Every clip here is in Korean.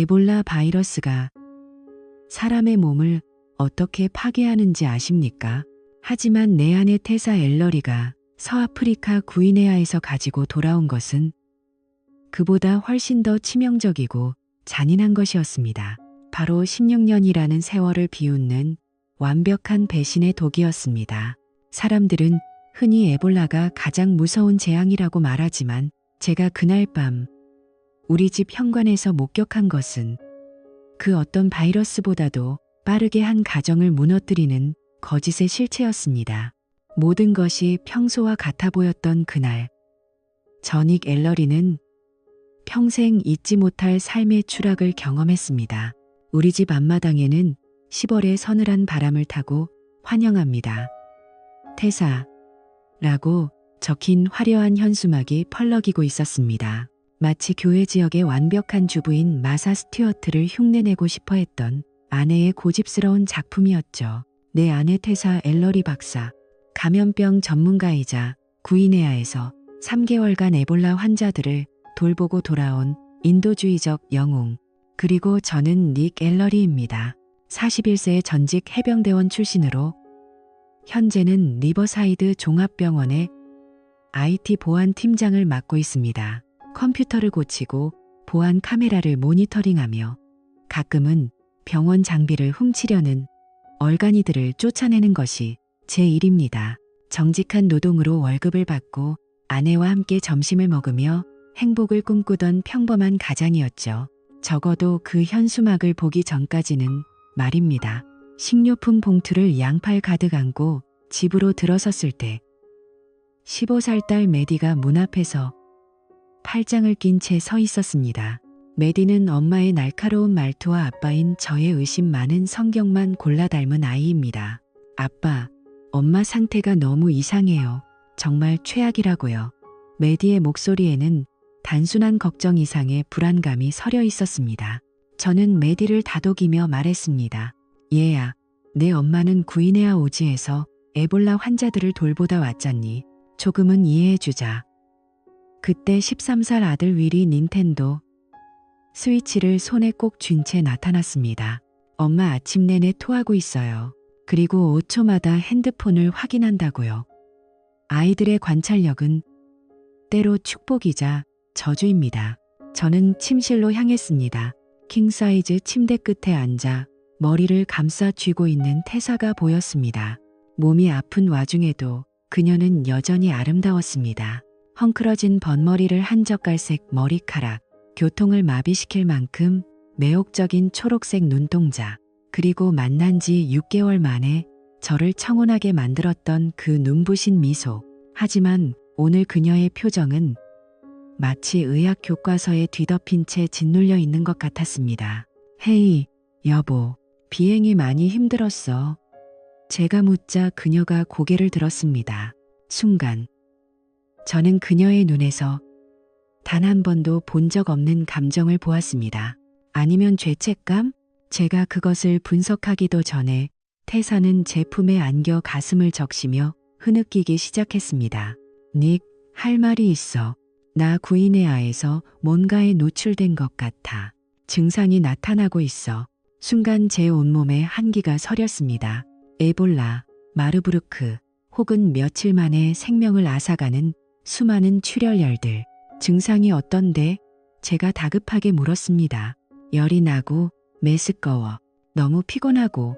에볼라 바이러스가 사람의 몸을 어떻게 파괴하는지 아십니까? 하지만 내 아내 테사 엘러리가 서아프리카 구이네아에서 가지고 돌아온 것은 그보다 훨씬 더 치명적이고 잔인한 것이었습니다. 바로 16년이라는 세월을 비웃는 완벽한 배신의 독이었습니다. 사람들은 흔히 에볼라가 가장 무서운 재앙이라고 말하지만 제가 그날 밤 우리 집 현관에서 목격한 것은 그 어떤 바이러스보다도 빠르게 한 가정을 무너뜨리는 거짓의 실체였습니다. 모든 것이 평소와 같아 보였던 그날, 저닉 엘러리는 평생 잊지 못할 삶의 추락을 경험했습니다. 우리 집 앞마당에는 10월의 서늘한 바람을 타고 환영합니다. 테사라고 적힌 화려한 현수막이 펄럭이고 있었습니다. 마치 교회 지역의 완벽한 주부인 마사 스튜어트를 흉내내고 싶어 했던 아내의 고집스러운 작품이었죠. 내 아내 테사 엘러리 박사, 감염병 전문가이자 구이네아에서 3개월간 에볼라 환자들을 돌보고 돌아온 인도주의적 영웅. 그리고 저는 닉 엘러리입니다. 41세 전직 해병대원 출신으로 현재는 리버사이드 종합병원의 IT 보안 팀장을 맡고 있습니다. 컴퓨터를 고치고 보안 카메라를 모니터링하며 가끔은 병원 장비를 훔치려는 얼간이들을 쫓아내는 것이 제 일입니다. 정직한 노동으로 월급을 받고 아내와 함께 점심을 먹으며 행복을 꿈꾸던 평범한 가장이었죠. 적어도 그 현수막을 보기 전까지는 말입니다. 식료품 봉투를 양팔 가득 안고 집으로 들어섰을 때 15살 딸 메디가 문 앞에서 팔짱을 낀 채 서 있었습니다. 메디는 엄마의 날카로운 말투와 아빠인 저의 의심 많은 성격만 골라 닮은 아이입니다. 아빠, 엄마 상태가 너무 이상해요. 정말 최악이라고요. 메디의 목소리에는 단순한 걱정 이상의 불안감이 서려 있었습니다. 저는 메디를 다독이며 말했습니다. 얘야, 내 엄마는 구이네아 오지에서 에볼라 환자들을 돌보다 왔잖니. 조금은 이해해주자. 그때 13살 아들 윌이 닌텐도 스위치를 손에 꼭 쥔 채 나타났습니다. 엄마 아침 내내 토하고 있어요. 그리고 5초마다 핸드폰을 확인한다고요. 아이들의 관찰력은 때로 축복이자 저주입니다. 저는 침실로 향했습니다. 킹사이즈 침대 끝에 앉아 머리를 감싸 쥐고 있는 태사가 보였습니다. 몸이 아픈 와중에도 그녀는 여전히 아름다웠습니다. 헝클어진 번머리를 한젓갈색 머리카락, 교통을 마비시킬 만큼 매혹적인 초록색 눈동자, 그리고 만난 지 6개월 만에 저를 청혼하게 만들었던 그 눈부신 미소. 하지만 오늘 그녀의 표정은 마치 의학 교과서에 뒤덮인 채 짓눌려 있는 것 같았습니다. 헤이, 여보, 비행이 많이 힘들었어. 제가 묻자 그녀가 고개를 들었습니다. 순간 저는 그녀의 눈에서 단 한 번도 본 적 없는 감정을 보았습니다. 아니면 죄책감? 제가 그것을 분석하기도 전에 태사는 제 품에 안겨 가슴을 적시며 흐느끼기 시작했습니다. 닉, 할 말이 있어. 나 구이네아에서 뭔가에 노출된 것 같아. 증상이 나타나고 있어. 순간 제 온몸에 한기가 서렸습니다. 에볼라, 마르부르크, 혹은 며칠 만에 생명을 앗아가는 수많은 출혈열들. 증상이 어떤데? 제가 다급하게 물었습니다. 열이 나고 메스꺼워. 너무 피곤하고.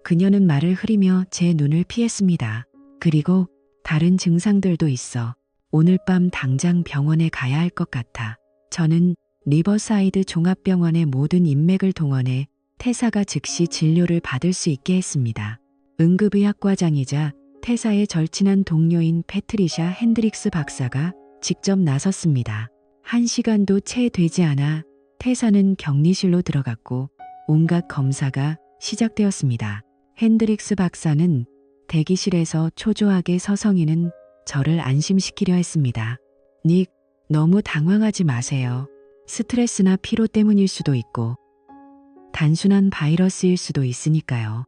그녀는 말을 흐리며 제 눈을 피했습니다. 그리고 다른 증상들도 있어. 오늘 밤 당장 병원에 가야 할 것 같아. 저는 리버사이드 종합병원의 모든 인맥을 동원해 태사가 즉시 진료를 받을 수 있게 했습니다. 응급의학과장이자 태사의 절친한 동료인 패트리샤 핸드릭스 박사가 직접 나섰습니다. 1시간도 채 되지 않아 태사는 격리실로 들어갔고 온갖 검사가 시작되었습니다. 핸드릭스 박사는 대기실에서 초조하게 서성이는 저를 안심시키려 했습니다. 닉, 너무 당황하지 마세요. 스트레스나 피로 때문일 수도 있고 단순한 바이러스일 수도 있으니까요.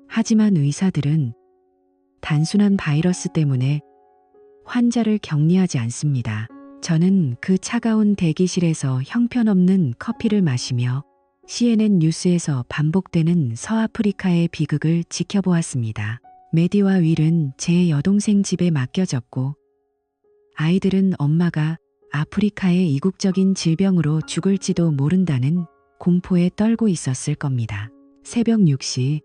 하지만 의사들은 단순한 바이러스 때문에 환자를 격리하지 않습니다. 저는 그 차가운 대기실에서 형편없는 커피를 마시며 CNN 뉴스에서 반복되는 서아프리카의 비극을 지켜보았습니다. 메디와 윌은 제 여동생 집에 맡겨졌고 아이들은 엄마가 아프리카의 이국적인 질병으로 죽을지도 모른다는 공포에 떨고 있었을 겁니다. 새벽 6시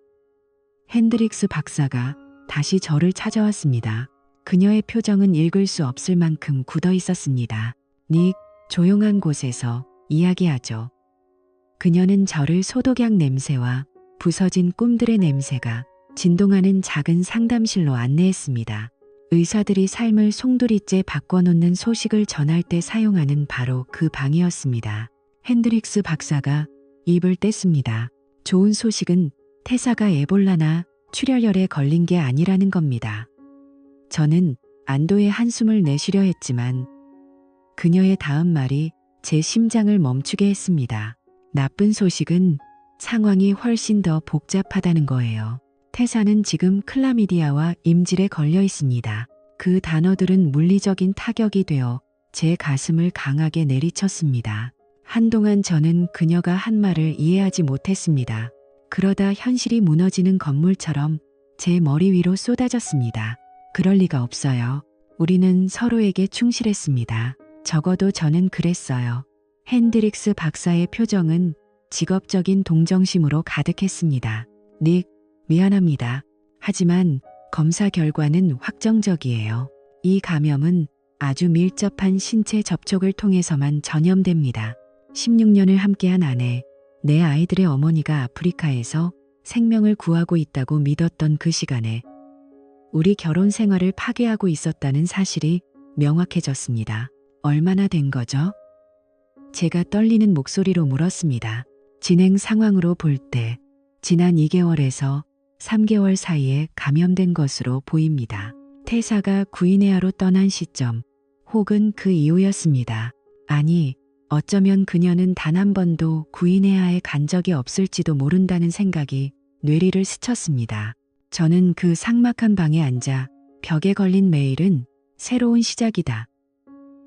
핸드릭스 박사가 다시 저를 찾아왔습니다. 그녀의 표정은 읽을 수 없을 만큼 굳어 있었습니다. 닉, 조용한 곳에서 이야기하죠. 그녀는 저를 소독약 냄새와 부서진 꿈들의 냄새가 진동하는 작은 상담실로 안내했습니다. 의사들이 삶을 송두리째 바꿔놓는 소식을 전할 때 사용하는 바로 그 방이었습니다. 핸드릭스 박사가 입을 뗐습니다. 좋은 소식은 태사가 에볼라나 출혈열에 걸린 게 아니라는 겁니다. 저는 안도의 한숨을 내쉬려 했지만 그녀의 다음 말이 제 심장을 멈추게 했습니다. 나쁜 소식은 상황이 훨씬 더 복잡하다는 거예요. 태사는 지금 클라미디아와 임질에 걸려 있습니다. 그 단어들은 물리적인 타격이 되어 제 가슴을 강하게 내리쳤습니다. 한동안 저는 그녀가 한 말을 이해하지 못했습니다. 그러다 현실이 무너지는 건물처럼 제 머리 위로 쏟아졌습니다. 그럴 리가 없어요. 우리는 서로에게 충실했습니다. 적어도 저는 그랬어요. 핸드릭스 박사의 표정은 직업적인 동정심으로 가득했습니다. 닉, 미안합니다. 하지만 검사 결과는 확정적이에요. 이 감염은 아주 밀접한 신체 접촉을 통해서만 전염됩니다. 16년을 함께한 아내, 내 아이들의 어머니가 아프리카에서 생명을 구하고 있다고 믿었던 그 시간에 우리 결혼 생활을 파괴하고 있었다는 사실이 명확해졌습니다. 얼마나 된 거죠? 제가 떨리는 목소리로 물었습니다. 진행 상황으로 볼 때 지난 2개월에서 3개월 사이에 감염된 것으로 보입니다. 태사가 구이네아로 떠난 시점 혹은 그 이후였습니다. 아니, 어쩌면 그녀는 단 한 번도 구이네아에 간 적이 없을지도 모른다는 생각이 뇌리를 스쳤습니다. 저는 그 삭막한 방에 앉아 벽에 걸린 메일은 새로운 시작이다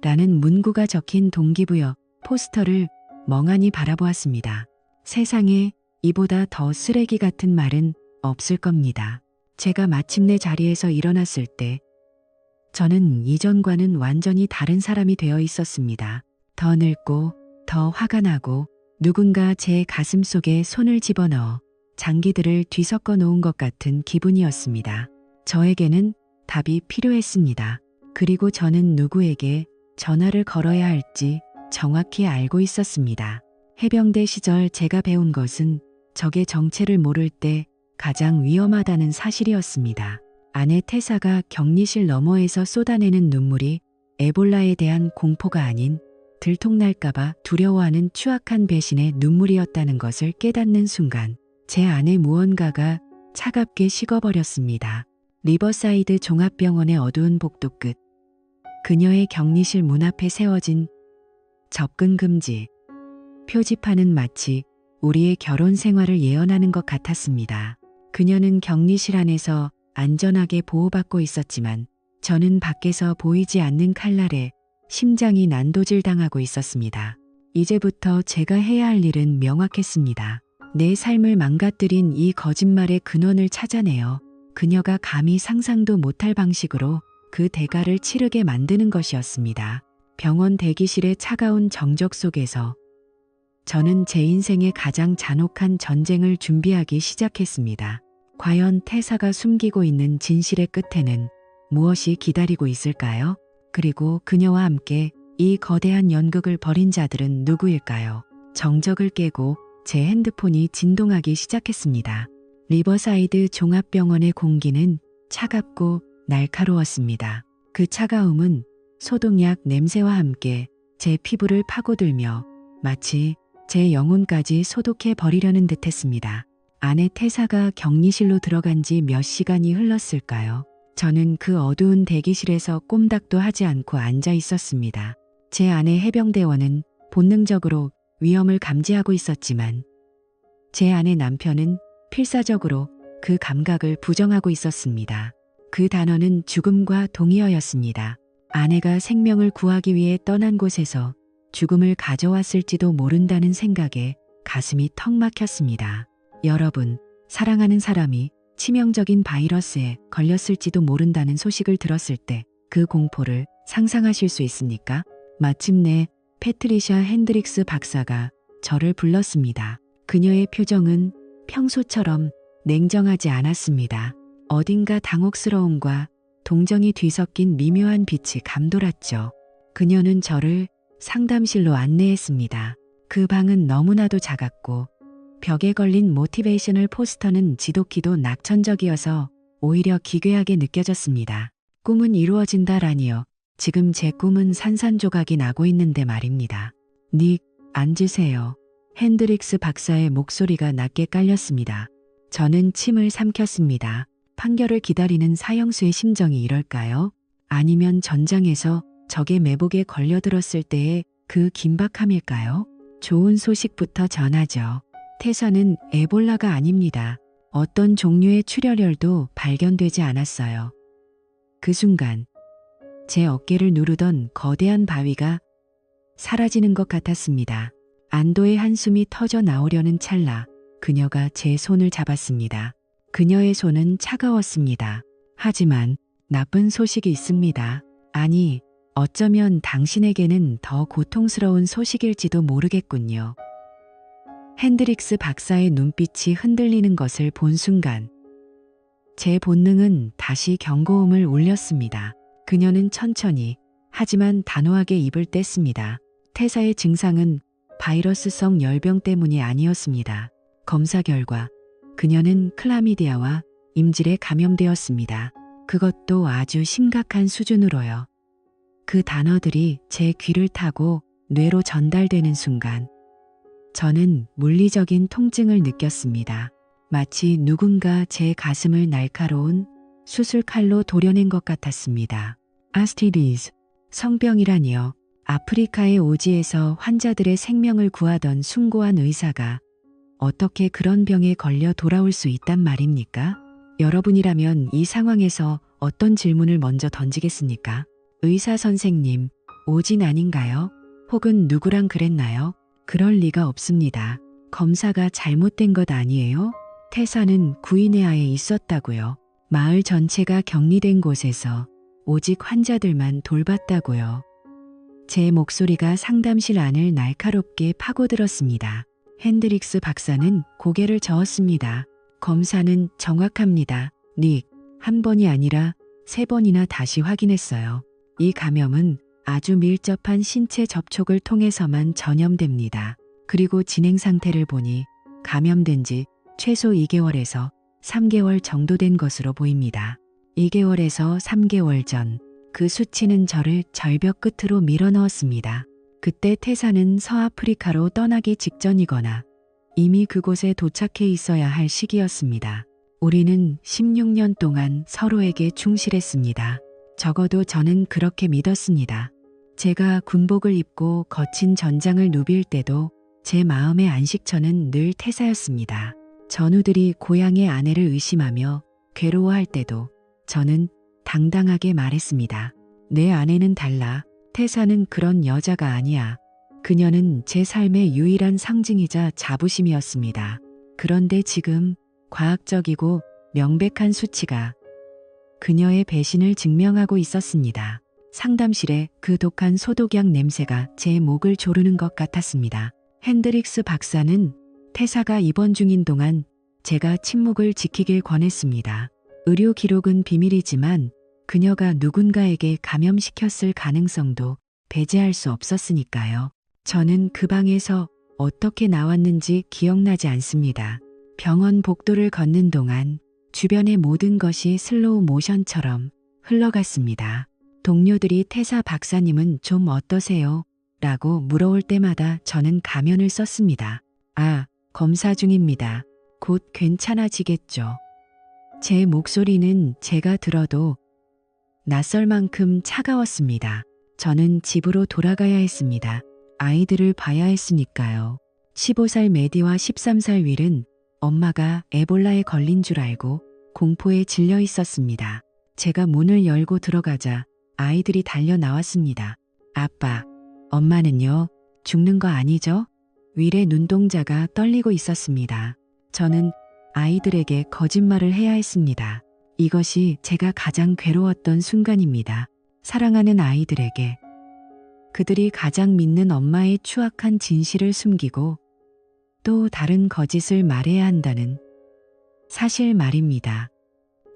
라는 문구가 적힌 동기부여 포스터를 멍하니 바라보았습니다. 세상에 이보다 더 쓰레기 같은 말은 없을 겁니다. 제가 마침내 자리에서 일어났을 때 저는 이전과는 완전히 다른 사람이 되어 있었습니다. 더 늙고 더 화가 나고 누군가 제 가슴 속에 손을 집어넣어 장기들을 뒤섞어 놓은 것 같은 기분이었습니다. 저에게는 답이 필요했습니다. 그리고 저는 누구에게 전화를 걸어야 할지 정확히 알고 있었습니다. 해병대 시절 제가 배운 것은 적의 정체를 모를 때 가장 위험하다는 사실이었습니다. 아내 태사가 격리실 너머에서 쏟아내는 눈물이 에볼라에 대한 공포가 아닌 들통날까봐 두려워하는 추악한 배신의 눈물이었다는 것을 깨닫는 순간 제 안에 무언가가 차갑게 식어버렸습니다. 리버사이드 종합병원의 어두운 복도 끝. 그녀의 격리실 문 앞에 세워진 접근 금지 표지판은 마치 우리의 결혼 생활을 예언하는 것 같았습니다. 그녀는 격리실 안에서 안전하게 보호받고 있었지만 저는 밖에서 보이지 않는 칼날에 심장이 난도질당하고 있었습니다. 이제부터 제가 해야 할 일은 명확했습니다. 내 삶을 망가뜨린 이 거짓말의 근원을 찾아내어 그녀가 감히 상상도 못할 방식으로 그 대가를 치르게 만드는 것이었습니다. 병원 대기실의 차가운 정적 속에서 저는 제 인생의 가장 잔혹한 전쟁을 준비하기 시작했습니다. 과연 태사가 숨기고 있는 진실의 끝에는 무엇이 기다리고 있을까요? 그리고 그녀와 함께 이 거대한 연극을 벌인 자들은 누구일까요? 정적을 깨고 제 핸드폰이 진동하기 시작했습니다. 리버사이드 종합병원의 공기는 차갑고 날카로웠습니다. 그 차가움은 소독약 냄새와 함께 제 피부를 파고들며 마치 제 영혼까지 소독해 버리려는 듯했습니다. 아내 태사가 격리실로 들어간 지 몇 시간이 흘렀을까요? 저는 그 어두운 대기실에서 꼼닥도 하지 않고 앉아 있었습니다. 제 아내 해병대원은 본능적으로 위험을 감지하고 있었지만 제 아내 남편은 필사적으로 그 감각을 부정하고 있었습니다. 그 단어는 죽음과 동의어였습니다. 아내가 생명을 구하기 위해 떠난 곳에서 죽음을 가져왔을지도 모른다는 생각에 가슴이 턱 막혔습니다. 여러분, 사랑하는 사람이 치명적인 바이러스에 걸렸을지도 모른다는 소식을 들었을 때 그 공포를 상상하실 수 있습니까? 마침내 패트리샤 핸드릭스 박사가 저를 불렀습니다. 그녀의 표정은 평소처럼 냉정하지 않았습니다. 어딘가 당혹스러움과 동정이 뒤섞인 미묘한 빛이 감돌았죠. 그녀는 저를 상담실로 안내했습니다. 그 방은 너무나도 작았고 벽에 걸린 모티베이셔널 포스터는 지독히도 낙천적이어서 오히려 기괴하게 느껴졌습니다. 꿈은 이루어진다라니요. 지금 제 꿈은 산산조각이 나고 있는데 말입니다. 닉, 앉으세요. 핸드릭스 박사의 목소리가 낮게 깔렸습니다. 저는 침을 삼켰습니다. 판결을 기다리는 사형수의 심정이 이럴까요? 아니면 전장에서 적의 매복에 걸려들었을 때의 그 긴박함일까요? 좋은 소식부터 전하죠. 태사는 에볼라가 아닙니다. 어떤 종류의 출혈열도 발견되지 않았어요. 그 순간 제 어깨를 누르던 거대한 바위가 사라지는 것 같았습니다. 안도의 한숨이 터져 나오려는 찰나 그녀가 제 손을 잡았습니다. 그녀의 손은 차가웠습니다. 하지만 나쁜 소식이 있습니다. 아니, 어쩌면 당신에게는 더 고통스러운 소식일지도 모르겠군요. 핸드릭스 박사의 눈빛이 흔들리는 것을 본 순간 제 본능은 다시 경고음을 울렸습니다. 그녀는 천천히 하지만 단호하게 입을 뗐습니다. 태사의 증상은 바이러스성 열병 때문이 아니었습니다. 검사 결과 그녀는 클라미디아와 임질에 감염되었습니다. 그것도 아주 심각한 수준으로요. 그 단어들이 제 귀를 타고 뇌로 전달되는 순간 저는 물리적인 통증을 느꼈습니다. 마치 누군가 제 가슴을 날카로운 수술칼로 도려낸 것 같았습니다. 아스티디스, 성병이라니요. 아프리카의 오지에서 환자들의 생명을 구하던 숭고한 의사가 어떻게 그런 병에 걸려 돌아올 수 있단 말입니까? 여러분이라면 이 상황에서 어떤 질문을 먼저 던지겠습니까? 의사 선생님, 오진 아닌가요? 혹은 누구랑 그랬나요? 그럴 리가 없습니다. 검사가 잘못된 것 아니에요? 태사는 구이네아에 있었다고요. 마을 전체가 격리된 곳에서 오직 환자들만 돌봤다고요. 제 목소리가 상담실 안을 날카롭게 파고들었습니다. 핸드릭스 박사는 고개를 저었습니다. 검사는 정확합니다. 닉, 한 번이 아니라 3번이나 다시 확인했어요. 이 감염은 아주 밀접한 신체 접촉을 통해서만 전염됩니다. 그리고 진행 상태를 보니 감염된 지 최소 2개월에서 3개월 정도 된 것으로 보입니다. 2개월에서 3개월 전, 그 수치는 저를 절벽 끝으로 밀어넣었습니다. 그때 태사는 서아프리카로 떠나기 직전이거나 이미 그곳에 도착해 있어야 할 시기였습니다. 우리는 16년 동안 서로에게 충실했습니다. 적어도 저는 그렇게 믿었습니다. 제가 군복을 입고 거친 전장을 누빌 때도 제 마음의 안식처는 늘 태사였습니다. 전우들이 고향의 아내를 의심하며 괴로워할 때도 저는 당당하게 말했습니다. 내 아내는 달라. 태사는 그런 여자가 아니야. 그녀는 제 삶의 유일한 상징이자 자부심이었습니다. 그런데 지금 과학적이고 명백한 수치가 그녀의 배신을 증명하고 있었습니다. 상담실에 그 독한 소독약 냄새가 제 목을 조르는 것 같았습니다. 핸드릭스 박사는 태사가 입원 중인 동안 제가 침묵을 지키길 권했습니다. 의료 기록은 비밀이지만 그녀가 누군가에게 감염시켰을 가능성도 배제할 수 없었으니까요. 저는 그 방에서 어떻게 나왔는지 기억나지 않습니다. 병원 복도를 걷는 동안 주변의 모든 것이 슬로우 모션처럼 흘러갔습니다. 동료들이 태사 박사님은 좀 어떠세요? 라고 물어올 때마다 저는 가면을 썼습니다. 아, 검사 중입니다. 곧 괜찮아지겠죠. 제 목소리는 제가 들어도 낯설 만큼 차가웠습니다. 저는 집으로 돌아가야 했습니다. 아이들을 봐야 했으니까요. 15살 메디와 13살 윌은 엄마가 에볼라에 걸린 줄 알고 공포에 질려 있었습니다. 제가 문을 열고 들어가자 아이들이 달려 나왔습니다. 아빠, 엄마는요? 죽는 거 아니죠? 윌의 눈동자가 떨리고 있었습니다. 저는 아이들에게 거짓말을 해야 했습니다. 이것이 제가 가장 괴로웠던 순간입니다. 사랑하는 아이들에게 그들이 가장 믿는 엄마의 추악한 진실을 숨기고 또 다른 거짓을 말해야 한다는 사실 말입니다.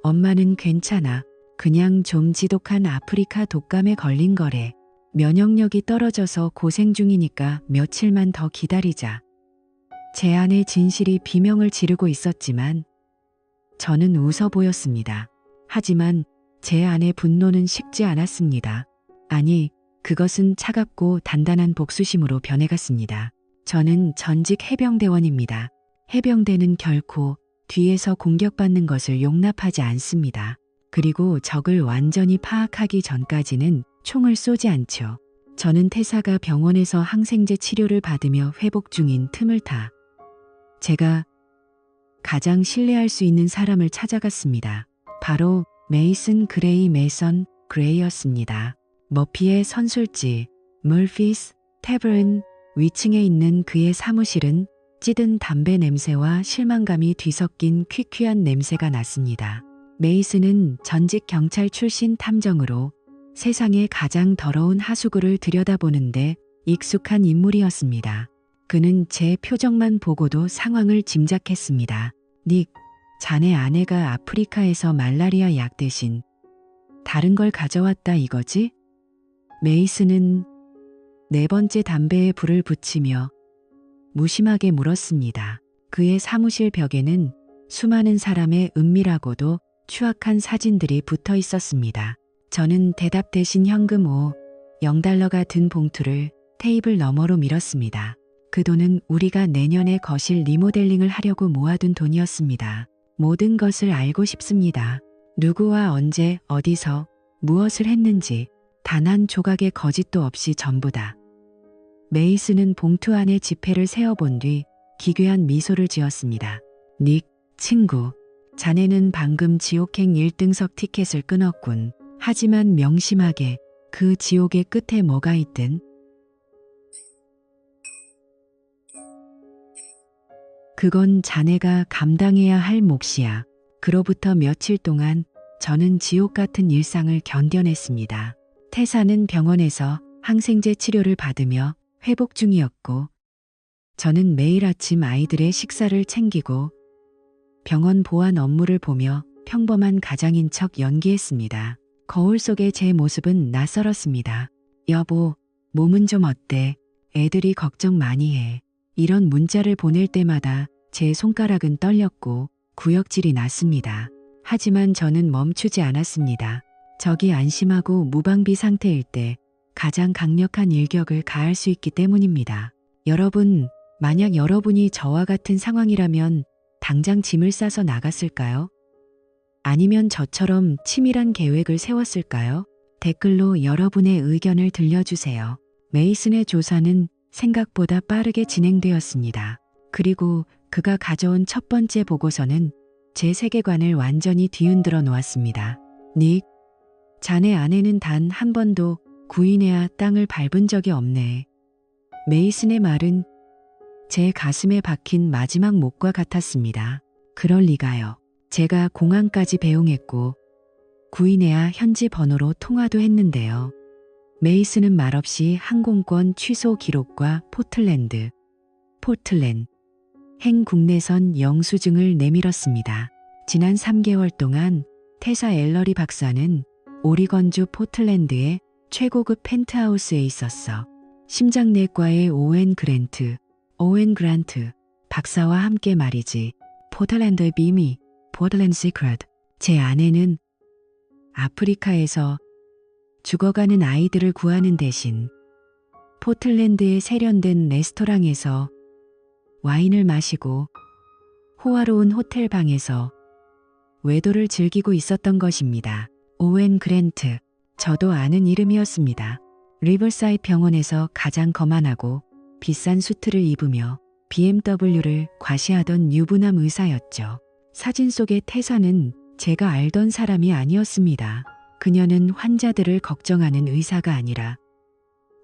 엄마는 괜찮아. 그냥 좀 지독한 아프리카 독감에 걸린 거래. 면역력이 떨어져서 고생 중이니까 며칠만 더 기다리자. 제 안의 진실이 비명을 지르고 있었지만 저는 웃어 보였습니다. 하지만 제 안의 분노는 식지 않았습니다. 아니, 그것은 차갑고 단단한 복수심으로 변해갔습니다. 저는 전직 해병대원입니다. 해병대는 결코 뒤에서 공격받는 것을 용납하지 않습니다. 그리고 적을 완전히 파악하기 전까지는 총을 쏘지 않죠. 저는 태사가 병원에서 항생제 치료를 받으며 회복 중인 틈을 타 제가 가장 신뢰할 수 있는 사람을 찾아갔습니다. 바로 메이슨 그레이 메선 그레이였습니다. 머피의 선술지 머피스 태브른 위층에 있는 그의 사무실은 찌든 담배 냄새와 실망감이 뒤섞인 퀴퀴한 냄새가 났습니다. 메이슨은 전직 경찰 출신 탐정으로 세상의 가장 더러운 하수구를 들여다보는데 익숙한 인물이었습니다. 그는 제 표정만 보고도 상황을 짐작했습니다. 닉, 자네 아내가 아프리카에서 말라리아 약 대신 다른 걸 가져왔다 이거지? 메이슨은 네 번째 담배에 불을 붙이며 무심하게 물었습니다. 그의 사무실 벽에는 수많은 사람의 은밀하고도 추악한 사진들이 붙어 있었습니다. 저는 대답 대신 현금 $0가 든 봉투를 테이블 너머로 밀었습니다. 그 돈은 우리가 내년에 거실 리모델링을 하려고 모아둔 돈이었습니다. 모든 것을 알고 싶습니다. 누구와 언제 어디서 무엇을 했는지 단 한 조각의 거짓도 없이 전부 다. 메이슨은 봉투 안에 지폐를 세어본 뒤 기괴한 미소를 지었습니다. 닉, 친구, 자네는 방금 지옥행 1등석 티켓을 끊었군. 하지만 명심하게 그 지옥의 끝에 뭐가 있든 그건 자네가 감당해야 할 몫이야. 그로부터 며칠 동안 저는 지옥 같은 일상을 견뎌냈습니다. 태사는 병원에서 항생제 치료를 받으며 회복 중이었고 저는 매일 아침 아이들의 식사를 챙기고 병원 보안 업무를 보며 평범한 가장인 척 연기했습니다. 거울 속의 제 모습은 낯설었습니다. 여보, 몸은 좀 어때? 애들이 걱정 많이 해. 이런 문자를 보낼 때마다 제 손가락은 떨렸고 구역질이 났습니다. 하지만 저는 멈추지 않았습니다. 적이 안심하고 무방비 상태일 때 가장 강력한 일격을 가할 수 있기 때문입니다. 여러분, 만약 여러분이 저와 같은 상황이라면 당장 짐을 싸서 나갔을까요? 아니면 저처럼 치밀한 계획을 세웠을까요? 댓글로 여러분의 의견을 들려주세요. 메이슨의 조사는 생각보다 빠르게 진행되었습니다. 그리고 그가 가져온 첫 번째 보고서는 제 세계관을 완전히 뒤흔들어 놓았습니다. 닉, 자네 아내는 단 한 번도 구인해야 땅을 밟은 적이 없네. 메이슨의 말은 제 가슴에 박힌 마지막 목과 같았습니다. 그럴 리가요. 제가 공항까지 배웅했고 구인해야 현지 번호로 통화도 했는데요. 메이슨은 말없이 항공권 취소 기록과 포틀랜드 행 국내선 영수증을 내밀었습니다. 지난 3개월 동안 태사 앨러리 박사는 오리건주 포틀랜드의 최고급 펜트하우스에 있었어. 심장내과의 오웬 그란트 박사와 함께 말이지. 포틀랜드의 비밀, 포틀랜드 시크릿. 제 아내는 아프리카에서 죽어가는 아이들을 구하는 대신 포틀랜드의 세련된 레스토랑에서 와인을 마시고 호화로운 호텔 방에서 외도를 즐기고 있었던 것입니다. 오웬 그랜트, 저도 아는 이름이었습니다. 리버사이드 병원에서 가장 거만하고 비싼 수트를 입으며 BMW를 과시하던 유부남 의사였죠. 사진 속의 태사는 제가 알던 사람이 아니었습니다. 그녀는 환자들을 걱정하는 의사가 아니라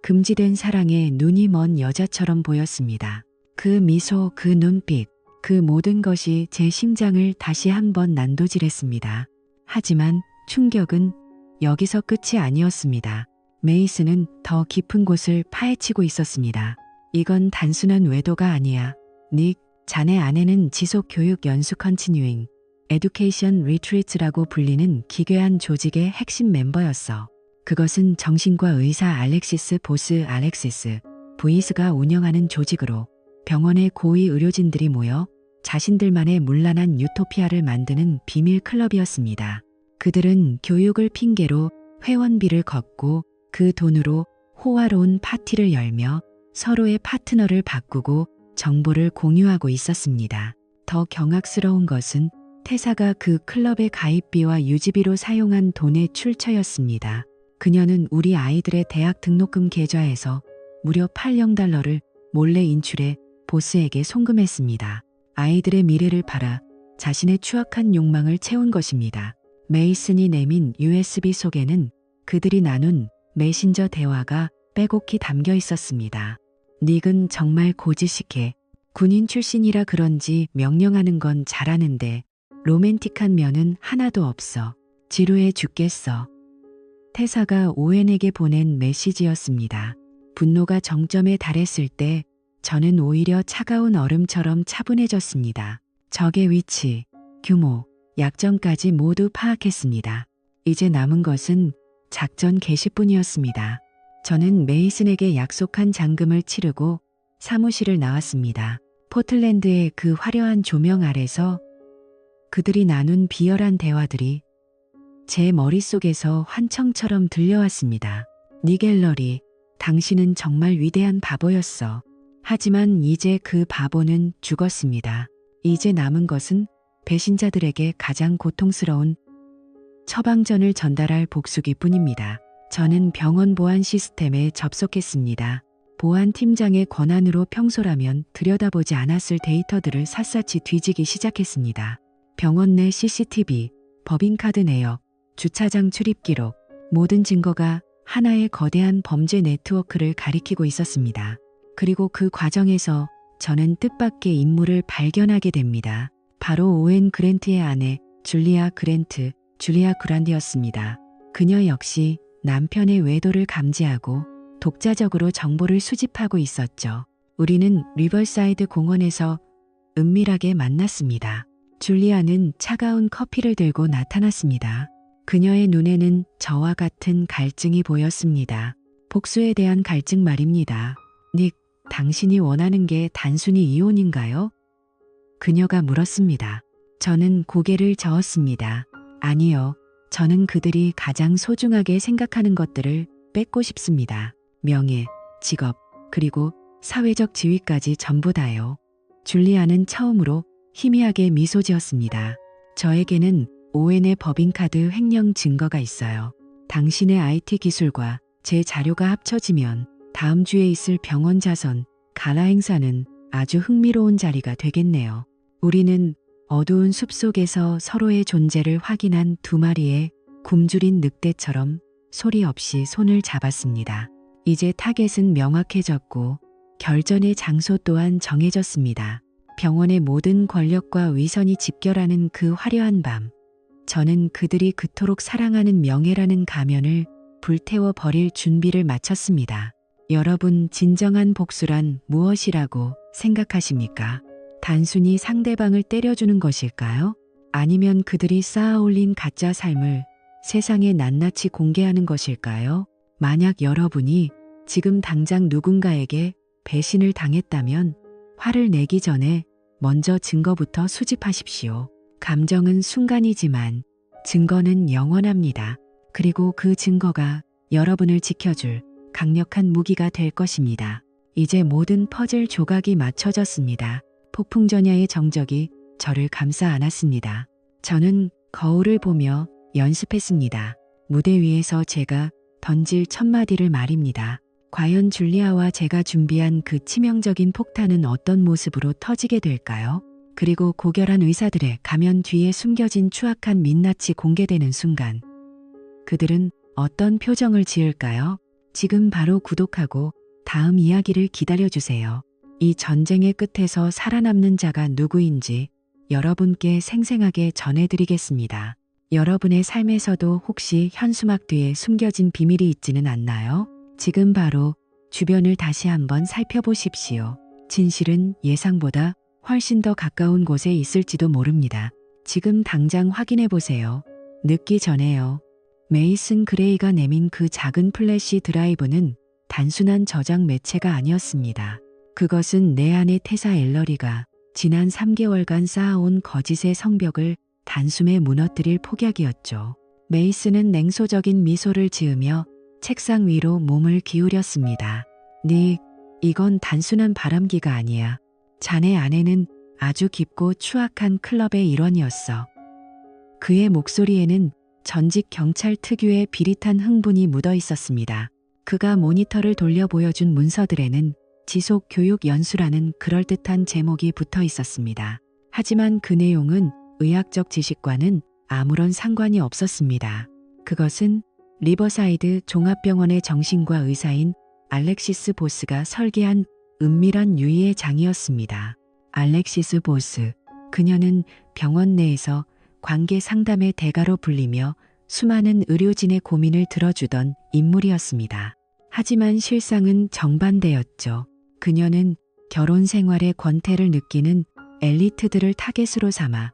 금지된 사랑에 눈이 먼 여자처럼 보였습니다. 그 미소, 그 눈빛, 그 모든 것이 제 심장을 다시 한번 난도질했습니다. 하지만 충격은 여기서 끝이 아니었습니다. 메이슨은 더 깊은 곳을 파헤치고 있었습니다. 이건 단순한 외도가 아니야. 닉, 자네 아내는 지속 교육 연수 컨티뉴잉 에듀케이션 리트리트라고 불리는 기괴한 조직의 핵심 멤버였어. 그것은 정신과 의사 알렉시스 보스 알렉시스 보이스가 운영하는 조직으로 병원의 고위 의료진들이 모여 자신들만의 문란한 유토피아를 만드는 비밀 클럽이었습니다. 그들은 교육을 핑계로 회원비를 걷고 그 돈으로 호화로운 파티를 열며 서로의 파트너를 바꾸고 정보를 공유하고 있었습니다. 더 경악스러운 것은 태사가 그 클럽의 가입비와 유지비로 사용한 돈의 출처였습니다. 그녀는 우리 아이들의 대학 등록금 계좌에서 무려 $8,000를 몰래 인출해 보스에게 송금했습니다. 아이들의 미래를 팔아 자신의 추악한 욕망을 채운 것입니다. 메이슨이 내민 USB 속에는 그들이 나눈 메신저 대화가 빼곡히 담겨 있었습니다. 닉은 정말 고지식해. 군인 출신이라 그런지 명령하는 건 잘하는데 로맨틱한 면은 하나도 없어. 지루해 죽겠어. 태사가 오웬에게 보낸 메시지였습니다. 분노가 정점에 달했을 때 저는 오히려 차가운 얼음처럼 차분해졌습니다. 적의 위치, 규모, 약점까지 모두 파악했습니다. 이제 남은 것은 작전 개시뿐이었습니다. 저는 메이슨에게 약속한 잔금을 치르고 사무실을 나왔습니다. 포틀랜드의 그 화려한 조명 아래서 그들이 나눈 비열한 대화들이 제 머릿속에서 환청처럼 들려왔습니다. 니갤러리, 당신은 정말 위대한 바보였어. 하지만 이제 그 바보는 죽었습니다. 이제 남은 것은 배신자들에게 가장 고통스러운 처방전을 전달할 복수기 뿐입니다. 저는 병원 보안 시스템에 접속했습니다. 보안 팀장의 권한으로 평소라면 들여다보지 않았을 데이터들을 샅샅이 뒤지기 시작했습니다. 병원 내 CCTV, 법인카드 내역, 주차장 출입 기록, 모든 증거가 하나의 거대한 범죄 네트워크를 가리키고 있었습니다. 그리고 그 과정에서 저는 뜻밖의 인물을 발견하게 됩니다. 바로 오웬 그랜트의 아내 줄리아 그랜트, 줄리아 그란디였습니다. 그녀 역시 남편의 외도를 감지하고 독자적으로 정보를 수집하고 있었죠. 우리는 리버사이드 공원에서 은밀하게 만났습니다. 줄리아는 차가운 커피를 들고 나타났습니다. 그녀의 눈에는 저와 같은 갈증이 보였습니다. 복수에 대한 갈증 말입니다. 닉, 당신이 원하는 게 단순히 이혼인가요? 그녀가 물었습니다. 저는 고개를 저었습니다. 아니요. 저는 그들이 가장 소중하게 생각하는 것들을 뺏고 싶습니다. 명예, 직업, 그리고 사회적 지위까지 전부 다요. 줄리아는 처음으로 희미하게 미소 지었습니다. 저에게는 오웬의 법인카드 횡령 증거가 있어요. 당신의 IT 기술과 제 자료가 합쳐지면 다음 주에 있을 병원 자선 가라 행사는 아주 흥미로운 자리가 되겠네요. 우리는 어두운 숲속에서 서로의 존재를 확인한 두 마리의 굶주린 늑대처럼 소리 없이 손을 잡았습니다. 이제 타겟은 명확해졌고 결전의 장소 또한 정해졌습니다. 병원의 모든 권력과 위선이 집결하는 그 화려한 밤. 저는 그들이 그토록 사랑하는 명예라는 가면을 불태워 버릴 준비를 마쳤습니다. 여러분, 진정한 복수란 무엇이라고 생각하십니까? 단순히 상대방을 때려주는 것일까요? 아니면 그들이 쌓아 올린 가짜 삶을 세상에 낱낱이 공개하는 것일까요? 만약 여러분이 지금 당장 누군가에게 배신을 당했다면 화를 내기 전에 먼저 증거부터 수집하십시오. 감정은 순간이지만 증거는 영원합니다. 그리고 그 증거가 여러분을 지켜줄 강력한 무기가 될 것입니다. 이제 모든 퍼즐 조각이 맞춰졌습니다. 폭풍전야의 정적이 저를 감싸 안았습니다. 저는 거울을 보며 연습했습니다. 무대 위에서 제가 던질 첫 마디를 말입니다. 과연 줄리아와 제가 준비한 그 치명적인 폭탄은 어떤 모습으로 터지게 될까요? 그리고 고결한 의사들의 가면 뒤에 숨겨진 추악한 민낯이 공개되는 순간 그들은 어떤 표정을 지을까요? 지금 바로 구독하고 다음 이야기를 기다려주세요. 이 전쟁의 끝에서 살아남는 자가 누구인지 여러분께 생생하게 전해드리겠습니다. 여러분의 삶에서도 혹시 현수막 뒤에 숨겨진 비밀이 있지는 않나요? 지금 바로 주변을 다시 한번 살펴보십시오. 진실은 예상보다 훨씬 더 가까운 곳에 있을지도 모릅니다. 지금 당장 확인해 보세요. 늦기 전에요. 메이슨 그레이가 내민 그 작은 플래시 드라이브는 단순한 저장 매체가 아니었습니다. 그것은 내 아내 테사 엘러리가 지난 3개월간 쌓아온 거짓의 성벽을 단숨에 무너뜨릴 폭약이었죠. 메이슨은 냉소적인 미소를 지으며 책상 위로 몸을 기울였습니다. 닉, 이건 단순한 바람기가 아니야. 자네 아내는 아주 깊고 추악한 클럽의 일원이었어. 그의 목소리에는 전직 경찰 특유의 비릿한 흥분이 묻어 있었습니다. 그가 모니터를 돌려 보여준 문서들에는 지속 교육 연수라는 그럴듯한 제목이 붙어 있었습니다. 하지만 그 내용은 의학적 지식과는 아무런 상관이 없었습니다. 그것은 리버사이드 종합병원의 정신과 의사인 알렉시스 보스가 설계한 은밀한 유의의 장이었습니다. 알렉시스 보스, 그녀는 병원 내에서 관계 상담의 대가로 불리며 수많은 의료진의 고민을 들어주던 인물이었습니다. 하지만 실상은 정반대였죠. 그녀는 결혼 생활의 권태를 느끼는 엘리트들을 타겟으로 삼아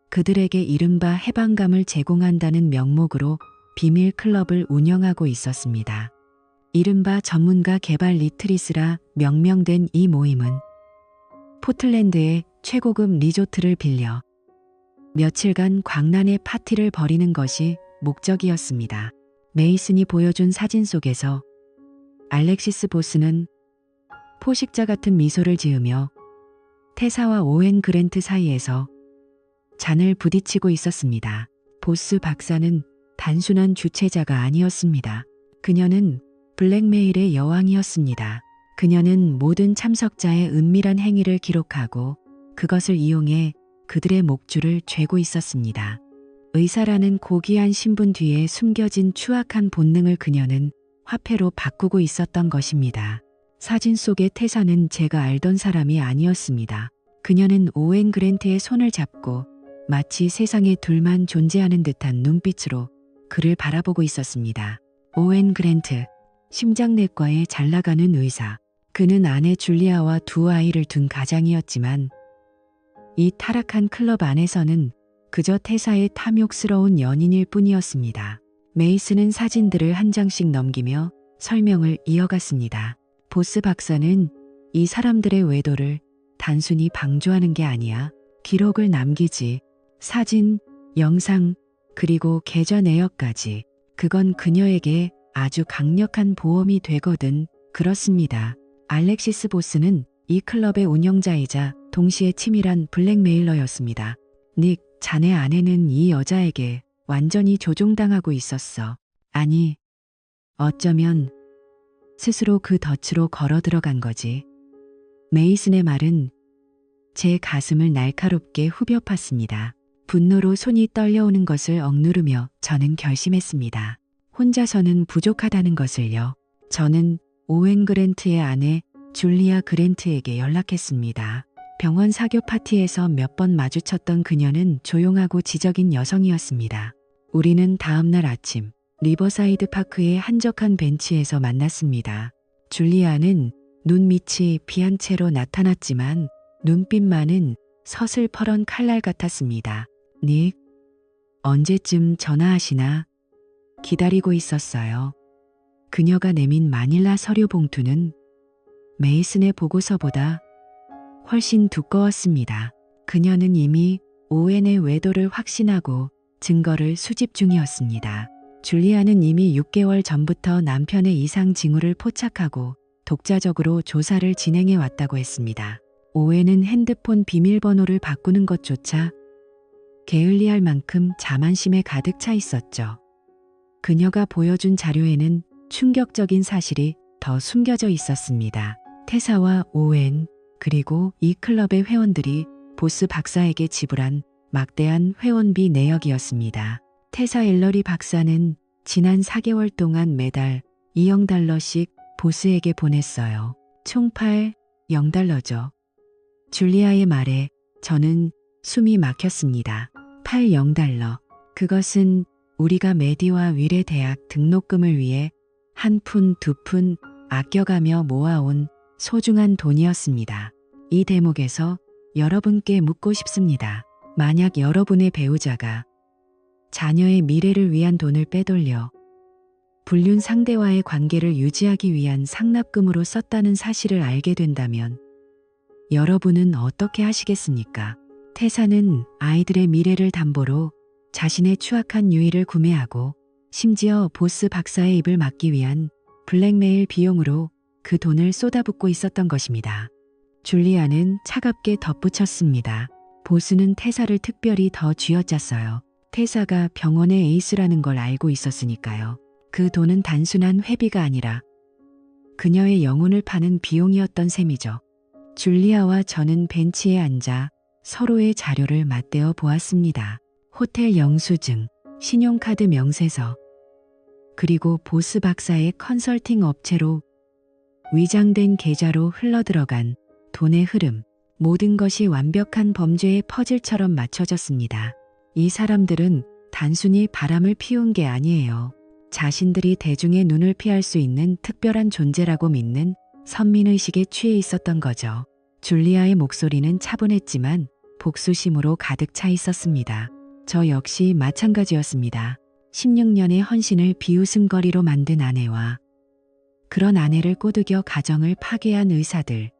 그들에게 이른바 해방감을 제공한다는 명목으로 비밀 클럽을 운영하고 있었습니다. 이른바 전문가 개발 리트리스라 명명된 이 모임은 포틀랜드의 최고급 리조트를 빌려 며칠간 광란의 파티를 벌이는 것이 목적이었습니다. 메이슨이 보여준 사진 속에서 알렉시스 보스는 포식자 같은 미소를 지으며 테사와 오웬 그랜트 사이에서 잔을 부딪히고 있었습니다. 보스 박사는 단순한 주최자가 아니었습니다. 그녀는 블랙메일의 여왕이었습니다. 그녀는 모든 참석자의 은밀한 행위를 기록하고 그것을 이용해 그들의 목줄을 죄고 있었습니다. 의사라는 고귀한 신분 뒤에 숨겨진 추악한 본능을 그녀는 화폐로 바꾸고 있었던 것입니다. 사진 속의 테사는 제가 알던 사람이 아니었습니다. 그녀는 오웬 그랜트의 손을 잡고 마치 세상에 둘만 존재하는 듯한 눈빛으로 그를 바라보고 있었습니다. 오웬 그랜트, 심장내과의 잘나가는 의사. 그는 아내 줄리아와 두 아이를 둔 가장이었지만 이 타락한 클럽 안에서는 그저 태사의 탐욕스러운 연인일 뿐이었습니다. 메이슨은 사진들을 한 장씩 넘기며 설명을 이어갔습니다. 보스 박사는 이 사람들의 외도를 단순히 방조하는 게 아니야. 기록을 남기지. 사진, 영상, 그리고 계좌 내역까지. 그건 그녀에게 아주 강력한 보험이 되거든. 그렇습니다. 알렉시스 보스는 이 클럽의 운영자이자 동시에 치밀한 블랙메일러였습니다. 닉, 자네 아내는 이 여자에게 완전히 조종당하고 있었어. 아니, 어쩌면 스스로 그 덫으로 걸어 들어간 거지. 메이슨의 말은 제 가슴을 날카롭게 후벼 팠습니다. 분노로 손이 떨려오는 것을 억누르며 저는 결심했습니다. 혼자서는 부족하다는 것을요. 저는 오웬 그랜트의 아내 줄리아 그랜트에게 연락했습니다. 병원 사교 파티에서 몇 번 마주쳤던 그녀는 조용하고 지적인 여성이었습니다. 우리는 다음날 아침 리버사이드 파크의 한적한 벤치에서 만났습니다. 줄리아는 눈 밑이 비한 채로 나타났지만 눈빛만은 서슬퍼런 칼날 같았습니다. 닉, 언제쯤 전화하시나? 기다리고 있었어요. 그녀가 내민 마닐라 서류 봉투는 메이슨의 보고서보다 훨씬 두꺼웠습니다. 그녀는 이미 오웬의 외도를 확신하고 증거를 수집 중이었습니다. 줄리아는 이미 6개월 전부터 남편의 이상 징후를 포착하고 독자적으로 조사를 진행해 왔다고 했습니다. 오웬은 핸드폰 비밀번호를 바꾸는 것조차 게을리할 만큼 자만심에 가득 차 있었죠. 그녀가 보여준 자료에는 충격적인 사실이 더 숨겨져 있었습니다. 테사와 오웬, 그리고 이 클럽의 회원들이 보스 박사에게 지불한 막대한 회원비 내역이었습니다. 테사 엘러리 박사는 지난 4개월 동안 매달 2,000달러씩 보스에게 보냈어요. 총 8,000달러죠. 줄리아의 말에 저는 숨이 막혔습니다. 8,000달러. 그것은 우리가 메디와 윌의 대학 등록금을 위해 한 푼, 두 푼 아껴가며 모아온 소중한 돈이었습니다. 이 대목에서 여러분께 묻고 싶습니다. 만약 여러분의 배우자가 자녀의 미래를 위한 돈을 빼돌려 불륜 상대와의 관계를 유지하기 위한 상납금으로 썼다는 사실을 알게 된다면 여러분은 어떻게 하시겠습니까? 태사는 아이들의 미래를 담보로 자신의 추악한 유의를 구매하고 심지어 보스 박사의 입을 막기 위한 블랙메일 비용으로 그 돈을 쏟아붓고 있었던 것입니다. 줄리아는 차갑게 덧붙였습니다. 보스는 태사를 특별히 더 쥐어짰어요. 태사가 병원의 에이스라는 걸 알고 있었으니까요. 그 돈은 단순한 회비가 아니라 그녀의 영혼을 파는 비용이었던 셈이죠. 줄리아와 저는 벤치에 앉아 서로의 자료를 맞대어 보았습니다. 호텔 영수증, 신용카드 명세서, 그리고 보스 박사의 컨설팅 업체로 위장된 계좌로 흘러들어간 돈의 흐름, 모든 것이 완벽한 범죄의 퍼즐처럼 맞춰졌습니다. 이 사람들은 단순히 바람을 피운 게 아니에요. 자신들이 대중의 눈을 피할 수 있는 특별한 존재라고 믿는 선민의식에 취해 있었던 거죠. 줄리아의 목소리는 차분했지만 복수심으로 가득 차 있었습니다. 저 역시 마찬가지였습니다. 16년의 헌신을 비웃음거리로 만든 아내와 그런 아내를 꼬드겨 가정을 파괴한 의사들,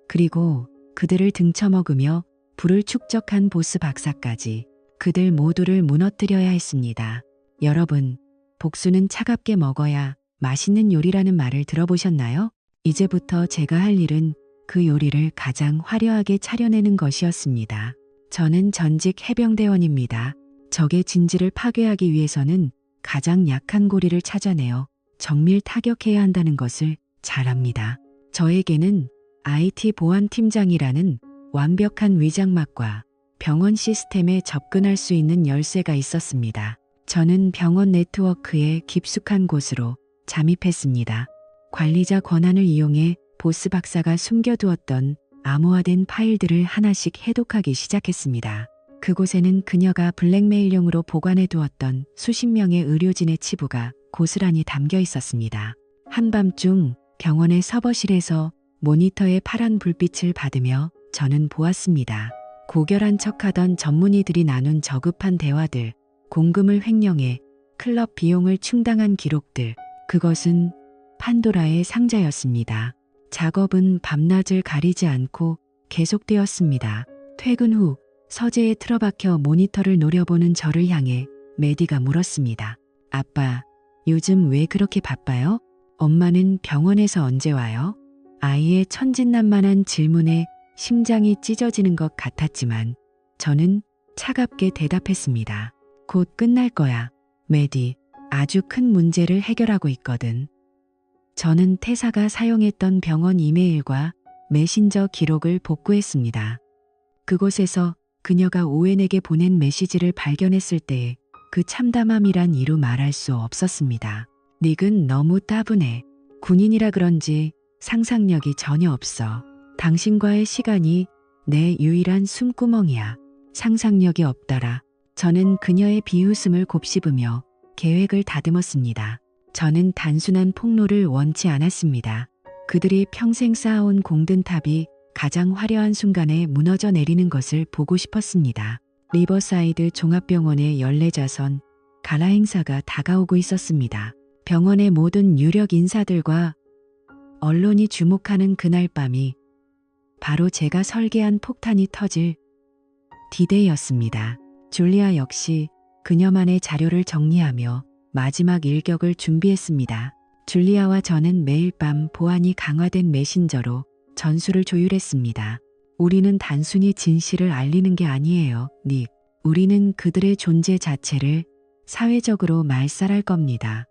그리고 그들을 등쳐먹으며 부를 축적한 보스 박사까지, 그들 모두를 무너뜨려야 했습니다. 여러분, 복수는 차갑게 먹어야 맛있는 요리라는 말을 들어보셨나요? 이제부터 제가 할 일은 그 요리를 가장 화려하게 차려내는 것이었습니다. 저는 전직 해병대원입니다. 적의 진지를 파괴하기 위해서는 가장 약한 고리를 찾아내어 정밀 타격해야 한다는 것을 잘 압니다. 저에게는 IT 보안팀장이라는 완벽한 위장막과 병원 시스템에 접근할 수 있는 열쇠가 있었습니다. 저는 병원 네트워크의 깊숙한 곳으로 잠입했습니다. 관리자 권한을 이용해 보스 박사가 숨겨두었던 암호화된 파일들을 하나씩 해독하기 시작했습니다. 그곳에는 그녀가 블랙메일용으로 보관해 두었던 수십 명의 의료진의 치부가 고스란히 담겨 있었습니다. 한밤중 병원의 서버실에서 모니터의 파란 불빛을 받으며 저는 보았습니다. 고결한 척하던 전문의들이 나눈 저급한 대화들, 공금을 횡령해 클럽 비용을 충당한 기록들, 그것은 판도라의 상자였습니다. 작업은 밤낮을 가리지 않고 계속되었습니다. 퇴근 후 서재에 틀어박혀 모니터를 노려보는 저를 향해 메디가 물었습니다. 아빠, 요즘 왜 그렇게 바빠요? 엄마는 병원에서 언제 와요? 아이의 천진난만한 질문에 심장이 찢어지는 것 같았지만 저는 차갑게 대답했습니다. 곧 끝날 거야. 메디, 아주 큰 문제를 해결하고 있거든. 저는 태사가 사용했던 병원 이메일과 메신저 기록을 복구했습니다. 그곳에서 그녀가 오웬에게 보낸 메시지를 발견했을 때의 그 참담함이란 이루 말할 수 없었습니다. 닉은 너무 따분해. 군인이라 그런지 상상력이 전혀 없어. 당신과의 시간이 내 유일한 숨구멍이야. 상상력이 없더라. 저는 그녀의 비웃음을 곱씹으며 계획을 다듬었습니다. 저는 단순한 폭로를 원치 않았습니다. 그들이 평생 쌓아온 공든탑이 가장 화려한 순간에 무너져 내리는 것을 보고 싶었습니다. 리버사이드 종합병원의 연례자선 가라 행사가 다가오고 있었습니다. 병원의 모든 유력 인사들과 언론이 주목하는 그날 밤이 바로 제가 설계한 폭탄이 터질 디데이였습니다. 줄리아 역시 그녀만의 자료를 정리하며 마지막 일격을 준비했습니다. 줄리아와 저는 매일 밤 보안이 강화된 메신저로 전술을 조율했습니다. 우리는 단순히 진실을 알리는 게 아니에요, 닉. 우리는 그들의 존재 자체를 사회적으로 말살할 겁니다.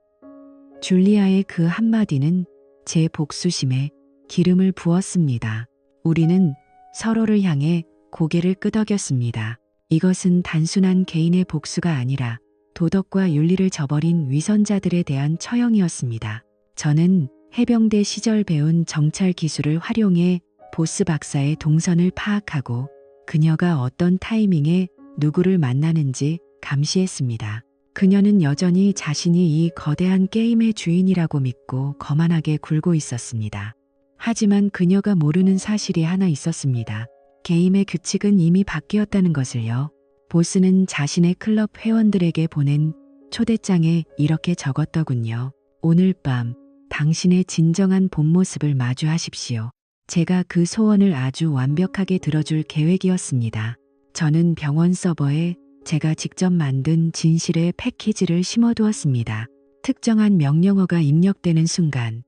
줄리아의 그 한마디는 제 복수심에 기름을 부었습니다. 우리는 서로를 향해 고개를 끄덕였습니다. 이것은 단순한 개인의 복수가 아니라 도덕과 윤리를 저버린 위선자들에 대한 처형이었습니다. 저는 해병대 시절 배운 정찰 기술을 활용해 보스 박사의 동선을 파악하고 그녀가 어떤 타이밍에 누구를 만나는지 감시했습니다. 그녀는 여전히 자신이 이 거대한 게임의 주인이라고 믿고 거만하게 굴고 있었습니다. 하지만 그녀가 모르는 사실이 하나 있었습니다. 게임의 규칙은 이미 바뀌었다는 것을요. 보스는 자신의 클럽 회원들에게 보낸 초대장에 이렇게 적었더군요. 오늘 밤 당신의 진정한 본 모습을 마주하십시오. 제가 그 소원을 아주 완벽하게 들어줄 계획이었습니다. 저는 병원 서버에 제가 직접 만든 진실의 패키지를 심어두었습니다. 특정한 명령어가 입력되는 순간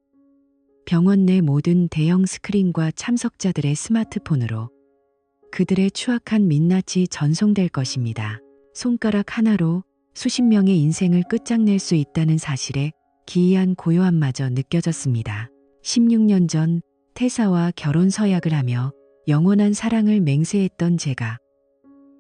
병원 내 모든 대형 스크린과 참석자들의 스마트폰으로 그들의 추악한 민낯이 전송될 것입니다. 손가락 하나로 수십 명의 인생을 끝장낼 수 있다는 사실에 기이한 고요함마저 느껴졌습니다. 16년 전 태사와 결혼 서약을 하며 영원한 사랑을 맹세했던 제가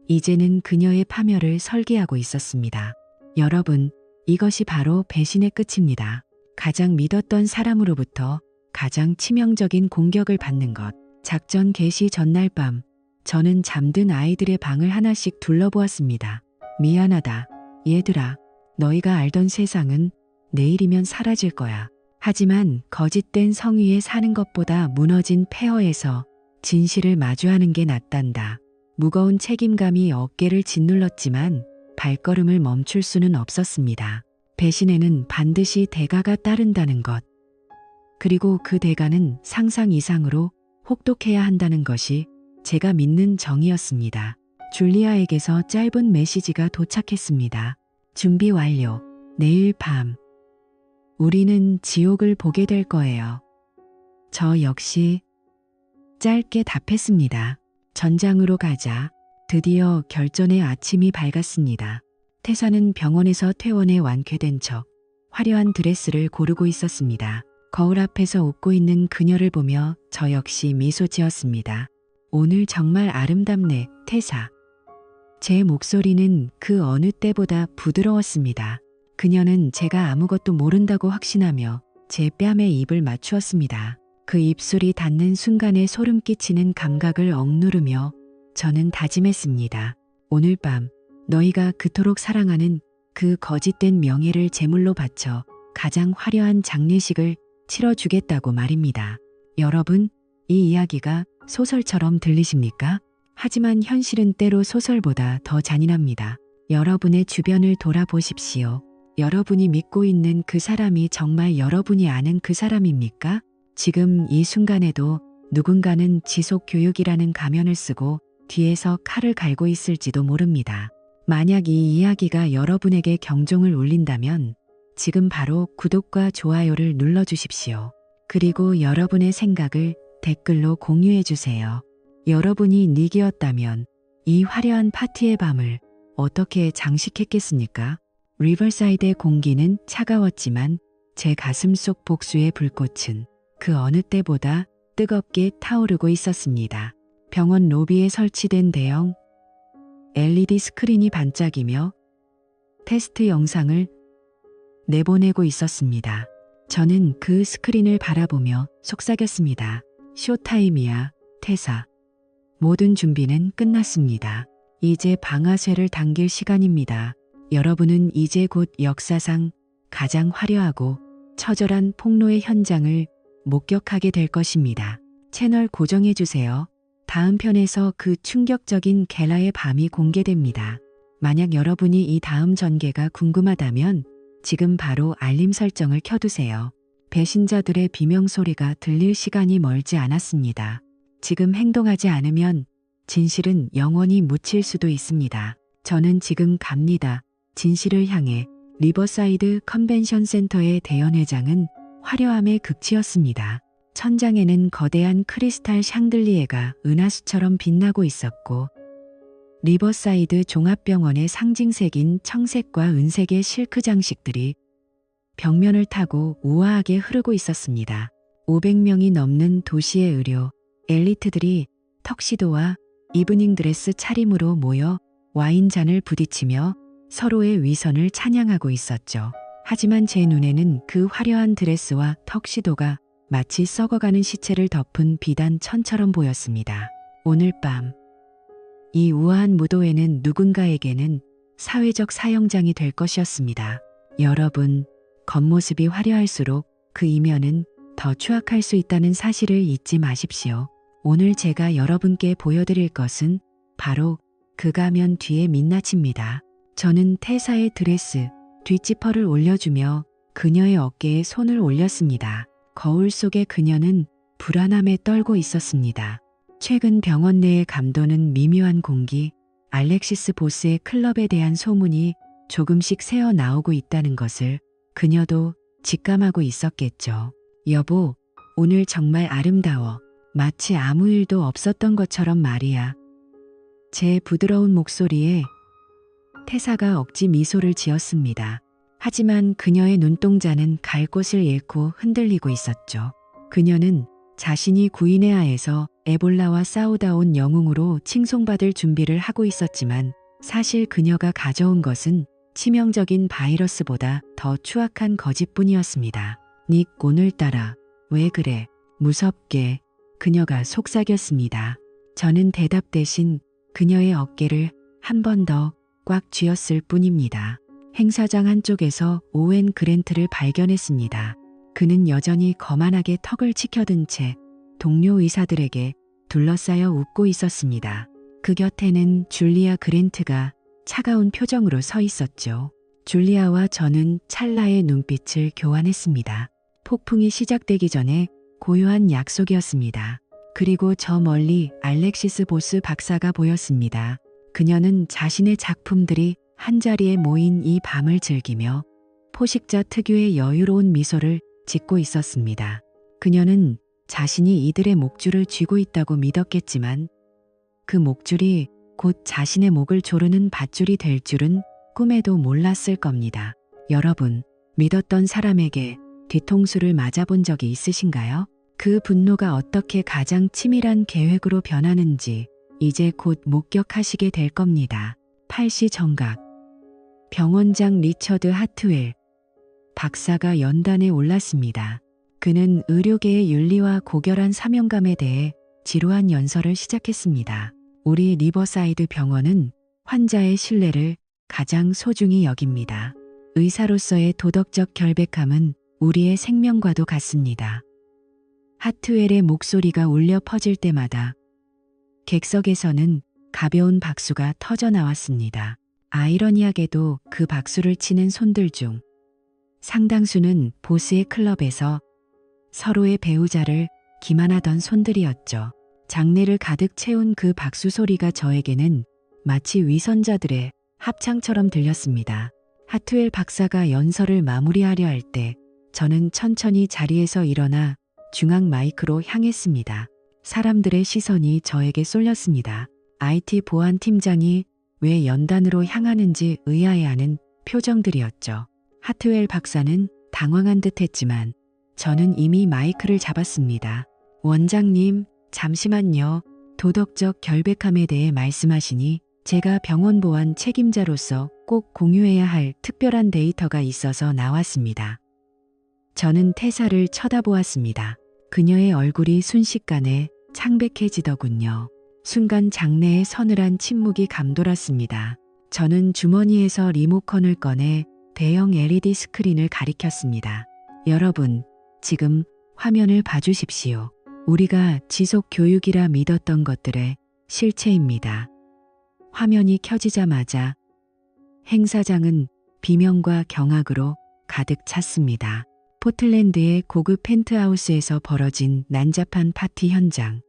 이제는 그녀의 파멸을 설계하고 있었습니다. 여러분, 이것이 바로 배신의 끝입니다. 가장 믿었던 사람으로부터 가장 치명적인 공격을 받는 것. 작전 개시 전날 밤, 저는 잠든 아이들의 방을 하나씩 둘러보았습니다. 미안하다, 얘들아. 너희가 알던 세상은 내일이면 사라질 거야. 하지만 거짓된 성위에 사는 것보다 무너진 폐허에서 진실을 마주하는 게 낫단다. 무거운 책임감이 어깨를 짓눌렀지만 발걸음을 멈출 수는 없었습니다. 배신에는 반드시 대가가 따른다는 것. 그리고 그 대가는 상상 이상으로 혹독해야 한다는 것이 제가 믿는 정의였습니다. 줄리아에게서 짧은 메시지가 도착했습니다. 준비 완료. 내일 밤 우리는 지옥을 보게 될 거예요. 저 역시 짧게 답했습니다. 전장으로 가자. 드디어 결전의 아침이 밝았습니다. 태사는 병원에서 퇴원해 완쾌된 척 화려한 드레스를 고르고 있었습니다. 거울 앞에서 웃고 있는 그녀를 보며 저 역시 미소 지었습니다. 오늘 정말 아름답네, 태사. 제 목소리는 그 어느 때보다 부드러웠습니다. 그녀는 제가 아무것도 모른다고 확신하며 제 뺨에 입을 맞추었습니다. 그 입술이 닿는 순간에 소름 끼치는 감각을 억누르며 저는 다짐했습니다. 오늘 밤 너희가 그토록 사랑하는 그 거짓된 명예를 제물로 바쳐 가장 화려한 장례식을 치러주겠다고 말입니다. 여러분, 이 이야기가 소설처럼 들리십니까? 하지만 현실은 때로 소설보다 더 잔인합니다. 여러분의 주변을 돌아보십시오. 여러분이 믿고 있는 그 사람이 정말 여러분이 아는 그 사람입니까? 지금 이 순간에도 누군가는 지속 교육이라는 가면을 쓰고 뒤에서 칼을 갈고 있을지도 모릅니다. 만약 이 이야기가 여러분에게 경종을 울린다면 지금 바로 구독과 좋아요를 눌러주십시오. 그리고 여러분의 생각을 댓글로 공유해주세요. 여러분이 닉이었다면 이 화려한 파티의 밤을 어떻게 장식했겠습니까? 리버사이드의 공기는 차가웠지만 제 가슴 속 복수의 불꽃은 그 어느 때보다 뜨겁게 타오르고 있었습니다. 병원 로비에 설치된 대형 LED 스크린이 반짝이며 테스트 영상을 내보내고 있었습니다. 저는 그 스크린을 바라보며 속삭였습니다. 쇼타임이야, 태사. 모든 준비는 끝났습니다. 이제 방아쇠를 당길 시간입니다. 여러분은 이제 곧 역사상 가장 화려하고 처절한 폭로의 현장을 목격하게 될 것입니다. 채널 고정해주세요. 다음 편에서 그 충격적인 겔라의 밤이 공개됩니다. 만약 여러분이 이 다음 전개가 궁금하다면 지금 바로 알림 설정을 켜두세요. 배신자들의 비명소리가 들릴 시간이 멀지 않았습니다. 지금 행동하지 않으면 진실은 영원히 묻힐 수도 있습니다. 저는 지금 갑니다. 진실을 향해. 리버사이드 컨벤션 센터의 대연회장은 화려함의 극치였습니다. 천장에는 거대한 크리스탈 샹들리에가 은하수처럼 빛나고 있었고 리버사이드 종합병원의 상징색인 청색과 은색의 실크 장식들이 벽면을 타고 우아하게 흐르고 있었습니다. 500명이 넘는 도시의 의료 엘리트들이 턱시도와 이브닝 드레스 차림으로 모여 와인잔을 부딪히며 서로의 위선을 찬양하고 있었죠. 하지만 제 눈에는 그 화려한 드레스와 턱시도가 마치 썩어가는 시체를 덮은 비단 천처럼 보였습니다. 오늘 밤 이 우아한 무도회는 누군가에게는 사회적 사형장이 될 것이었습니다. 여러분, 겉모습이 화려할수록 그 이면은 더 추악할 수 있다는 사실을 잊지 마십시오. 오늘 제가 여러분께 보여드릴 것은 바로 그 가면 뒤의 민낯입니다. 저는 태사의 드레스, 뒷지퍼를 올려주며 그녀의 어깨에 손을 올렸습니다. 거울 속의 그녀는 불안함에 떨고 있었습니다. 최근 병원 내의 감도는 미묘한 공기, 알렉시스 보스의 클럽에 대한 소문이 조금씩 새어 나오고 있다는 것을 그녀도 직감하고 있었겠죠. 여보, 오늘 정말 아름다워. 마치 아무 일도 없었던 것처럼 말이야. 제 부드러운 목소리에 태사가 억지 미소를 지었습니다. 하지만 그녀의 눈동자는 갈 곳을 잃고 흔들리고 있었죠. 그녀는 자신이 구이네아에서 에볼라와 싸우다 온 영웅으로 칭송받을 준비를 하고 있었지만 사실 그녀가 가져온 것은 치명적인 바이러스보다 더 추악한 거짓뿐이었습니다. 닉, 오늘따라 왜 그래? 무섭게. 그녀가 속삭였습니다. 저는 대답 대신 그녀의 어깨를 한 번 더 꽉 쥐었을 뿐입니다. 행사장 한쪽에서 오웬 그랜트를 발견했습니다. 그는 여전히 거만하게 턱을 치켜든 채 동료 의사들에게 둘러싸여 웃고 있었습니다. 그 곁에는 줄리아 그랜트가 차가운 표정으로 서 있었죠. 줄리아와 저는 찰나의 눈빛을 교환했습니다. 폭풍이 시작되기 전에 고요한 약속이었습니다. 그리고 저 멀리 알렉시스 보스 박사가 보였습니다. 그녀는 자신의 작품들이 한자리에 모인 이 밤을 즐기며 포식자 특유의 여유로운 미소를 짓고 있었습니다. 그녀는 자신이 이들의 목줄을 쥐고 있다고 믿었겠지만 그 목줄이 곧 자신의 목을 조르는 밧줄이 될 줄은 꿈에도 몰랐을 겁니다. 여러분, 믿었던 사람에게 뒤통수를 맞아본 적이 있으신가요? 그 분노가 어떻게 가장 치밀한 계획으로 변하는지 이제 곧 목격하시게 될 겁니다. 팔시 정각. 병원장 리처드 하트웰 박사가 연단에 올랐습니다. 그는 의료계의 윤리와 고결한 사명감에 대해 지루한 연설을 시작했습니다. 우리 리버사이드 병원은 환자의 신뢰를 가장 소중히 여깁니다. 의사로서의 도덕적 결백함은 우리의 생명과도 같습니다. 하트웰의 목소리가 울려 퍼질 때마다 객석에서는 가벼운 박수가 터져 나왔습니다. 아이러니하게도 그 박수를 치는 손들 중 상당수는 보스의 클럽에서 서로의 배우자를 기만하던 손들이었죠. 장내를 가득 채운 그 박수 소리가 저에게는 마치 위선자들의 합창처럼 들렸습니다. 하트웰 박사가 연설을 마무리하려 할 때 저는 천천히 자리에서 일어나 중앙 마이크로 향했습니다. 사람들의 시선이 저에게 쏠렸습니다. IT 보안 팀장이 왜 연단으로 향하는지 의아해하는 표정들이었죠. 하트웰 박사는 당황한 듯 했지만 저는 이미 마이크를 잡았습니다. 원장님, 잠시만요. 도덕적 결백함에 대해 말씀하시니 제가 병원 보안 책임자로서 꼭 공유해야 할 특별한 데이터가 있어서 나왔습니다. 저는 태사를 쳐다보았습니다. 그녀의 얼굴이 순식간에 창백해지더군요. 순간 장내에 서늘한 침묵이 감돌았습니다. 저는 주머니에서 리모컨을 꺼내 대형 LED 스크린을 가리켰습니다. 여러분, 지금 화면을 봐주십시오. 우리가 지속 교육이라 믿었던 것들의 실체입니다. 화면이 켜지자마자 행사장은 비명과 경악으로 가득 찼습니다. 포틀랜드의 고급 펜트하우스에서 벌어진 난잡한 파티 현장.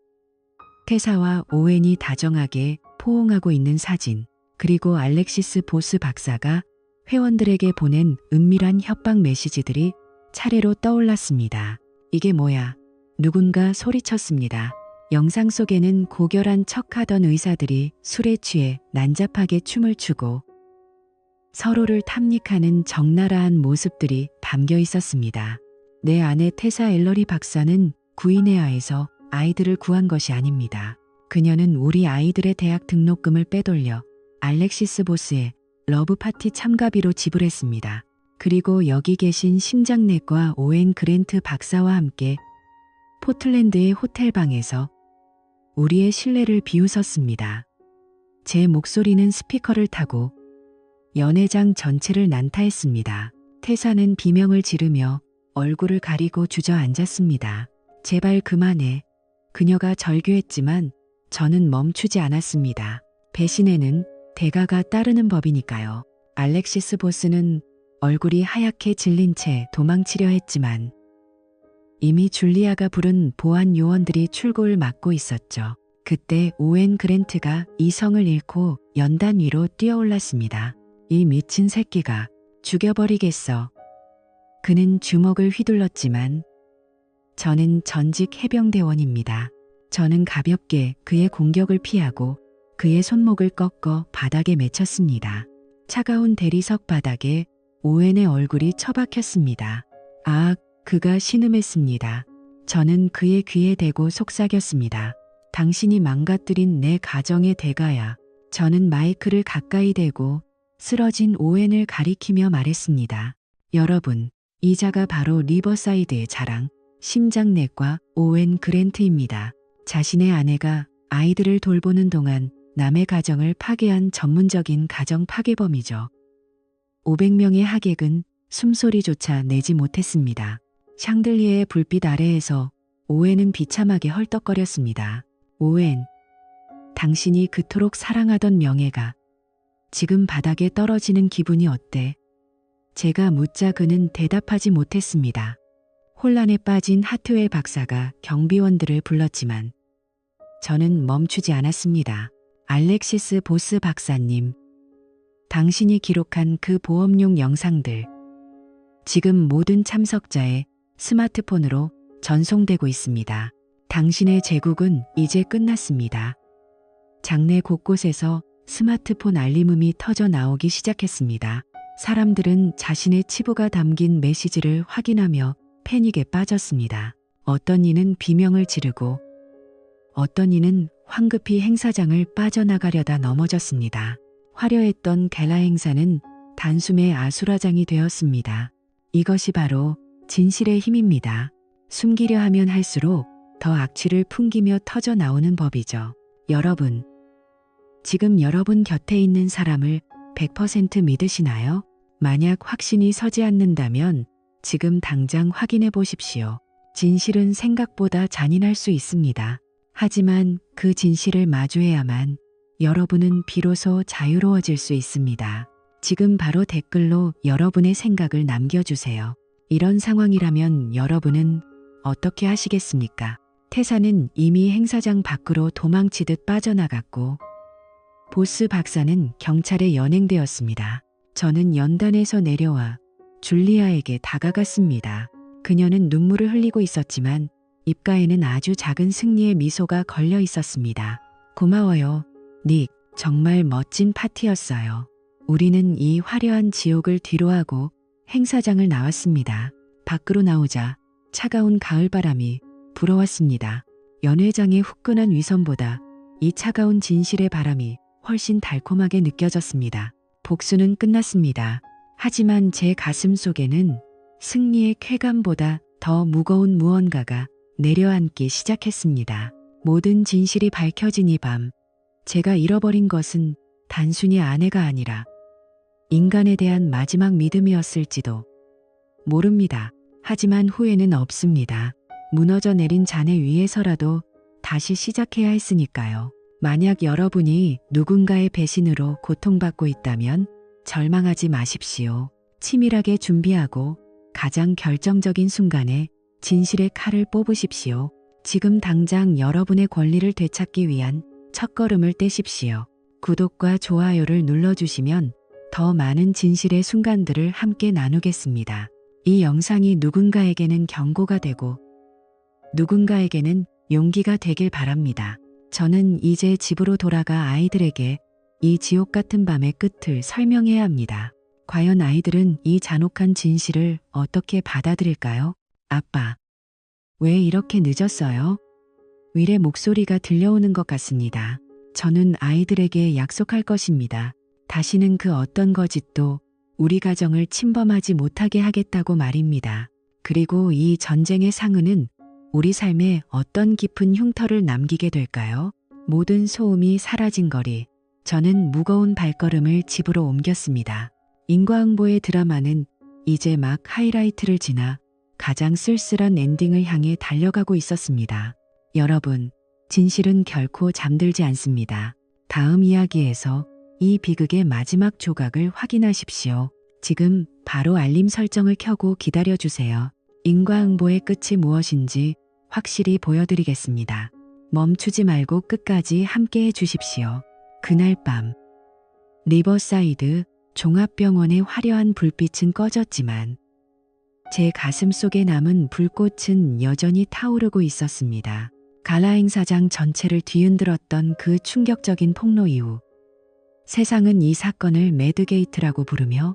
태사와 오웬이 다정하게 포옹하고 있는 사진, 그리고 알렉시스 보스 박사가 회원들에게 보낸 은밀한 협박 메시지들이 차례로 떠올랐습니다. 이게 뭐야? 누군가 소리쳤습니다. 영상 속에는 고결한 척하던 의사들이 술에 취해 난잡하게 춤을 추고 서로를 탐닉하는 적나라한 모습들이 담겨 있었습니다. 내 아내 테사 엘러리 박사는 구이네아에서 아이들을 구한 것이 아닙니다. 그녀는 우리 아이들의 대학 등록금을 빼돌려 알렉시스 보스의 러브 파티 참가비로 지불했습니다. 그리고 여기 계신 심장내과 오웬 그랜트 박사와 함께 포틀랜드의 호텔방에서 우리의 신뢰를 비웃었습니다. 제 목소리는 스피커를 타고 연회장 전체를 난타했습니다. 태사는 비명을 지르며 얼굴을 가리고 주저앉았습니다. 제발 그만해. 그녀가 절규했지만 저는 멈추지 않았습니다. 배신에는 대가가 따르는 법이니까요. 알렉시스 보스는 얼굴이 하얗게 질린 채 도망치려 했지만 이미 줄리아가 부른 보안 요원들이 출구를 막고 있었죠. 그때 오웬 그랜트가 이성을 잃고 연단 위로 뛰어올랐습니다. 이 미친 새끼가 죽여버리겠어. 그는 주먹을 휘둘렀지만 저는 전직 해병대원입니다. 저는 가볍게 그의 공격을 피하고 그의 손목을 꺾어 바닥에 맺혔습니다. 차가운 대리석 바닥에 오웬의 얼굴이 처박혔습니다. 아, 그가 신음했습니다. 저는 그의 귀에 대고 속삭였습니다. 당신이 망가뜨린 내 가정의 대가야. 저는 마이크를 가까이 대고 쓰러진 오웬을 가리키며 말했습니다. 여러분, 이 자가 바로 리버사이드의 자랑, 심장내과 오웬 그랜트입니다. 자신의 아내가 아이들을 돌보는 동안 남의 가정을 파괴한 전문적인 가정 파괴범이죠. 500명의 하객은 숨소리조차 내지 못했습니다. 샹들리에의 불빛 아래에서 오웬은 비참하게 헐떡거렸습니다. 오웬, 당신이 그토록 사랑하던 명예가 지금 바닥에 떨어지는 기분이 어때? 제가 묻자 그는 대답하지 못했습니다. 혼란에 빠진 하트웰 박사가 경비원들을 불렀지만 저는 멈추지 않았습니다. 알렉시스 보스 박사님, 당신이 기록한 그 보험용 영상들 지금 모든 참석자의 스마트폰으로 전송되고 있습니다. 당신의 제국은 이제 끝났습니다. 장내 곳곳에서 스마트폰 알림음이 터져 나오기 시작했습니다. 사람들은 자신의 치부가 담긴 메시지를 확인하며 패닉에 빠졌습니다. 어떤 이는 비명을 지르고 어떤 이는 황급히 행사장을 빠져나가려다 넘어졌습니다. 화려했던 갤라 행사는 단숨에 아수라장이 되었습니다. 이것이 바로 진실의 힘입니다. 숨기려 하면 할수록 더 악취를 풍기며 터져 나오는 법이죠. 여러분, 지금 여러분 곁에 있는 사람을 100% 믿으시나요? 만약 확신이 서지 않는다면 지금 당장 확인해 보십시오. 진실은 생각보다 잔인할 수 있습니다. 하지만 그 진실을 마주해야만 여러분은 비로소 자유로워질 수 있습니다. 지금 바로 댓글로 여러분의 생각을 남겨주세요. 이런 상황이라면 여러분은 어떻게 하시겠습니까? 태사는 이미 행사장 밖으로 도망치듯 빠져나갔고 보스 박사는 경찰에 연행되었습니다. 저는 연단에서 내려와 줄리아에게 다가갔습니다. 그녀는 눈물을 흘리고 있었지만 입가에는 아주 작은 승리의 미소가 걸려 있었습니다. 고마워요, 닉. 정말 멋진 파티였어요. 우리는 이 화려한 지옥을 뒤로하고 행사장을 나왔습니다. 밖으로 나오자 차가운 가을바람이 불어왔습니다. 연회장의 후끈한 위선보다 이 차가운 진실의 바람이 훨씬 달콤하게 느껴졌습니다. 복수는 끝났습니다. 하지만 제 가슴 속에는 승리의 쾌감보다 더 무거운 무언가가 내려앉기 시작했습니다. 모든 진실이 밝혀진 이 밤, 제가 잃어버린 것은 단순히 아내가 아니라 인간에 대한 마지막 믿음이었을지도 모릅니다. 하지만 후회는 없습니다. 무너져 내린 잔해 위에서라도 다시 시작해야 했으니까요. 만약 여러분이 누군가의 배신으로 고통받고 있다면 절망하지 마십시오. 치밀하게 준비하고 가장 결정적인 순간에 진실의 칼을 뽑으십시오. 지금 당장 여러분의 권리를 되찾기 위한 첫걸음을 떼십시오. 구독과 좋아요를 눌러주시면 더 많은 진실의 순간들을 함께 나누겠습니다. 이 영상이 누군가에게는 경고가 되고 누군가에게는 용기가 되길 바랍니다. 저는 이제 집으로 돌아가 아이들에게 이 지옥 같은 밤의 끝을 설명해야 합니다. 과연 아이들은 이 잔혹한 진실을 어떻게 받아들일까요? 아빠, 왜 이렇게 늦었어요? 윌의 목소리가 들려오는 것 같습니다. 저는 아이들에게 약속할 것입니다. 다시는 그 어떤 거짓도 우리 가정을 침범하지 못하게 하겠다고 말입니다. 그리고 이 전쟁의 상흔은 우리 삶에 어떤 깊은 흉터를 남기게 될까요? 모든 소음이 사라진 거리. 저는 무거운 발걸음을 집으로 옮겼습니다. 인과응보의 드라마는 이제 막 하이라이트를 지나 가장 쓸쓸한 엔딩을 향해 달려가고 있었습니다. 여러분, 진실은 결코 잠들지 않습니다. 다음 이야기에서 이 비극의 마지막 조각을 확인하십시오. 지금 바로 알림 설정을 켜고 기다려주세요. 인과응보의 끝이 무엇인지 확실히 보여드리겠습니다. 멈추지 말고 끝까지 함께 해주십시오. 그날 밤, 리버사이드 종합병원의 화려한 불빛은 꺼졌지만 제 가슴 속에 남은 불꽃은 여전히 타오르고 있었습니다. 갈라 행사장 전체를 뒤흔들었던 그 충격적인 폭로 이후 세상은 이 사건을 매드게이트라고 부르며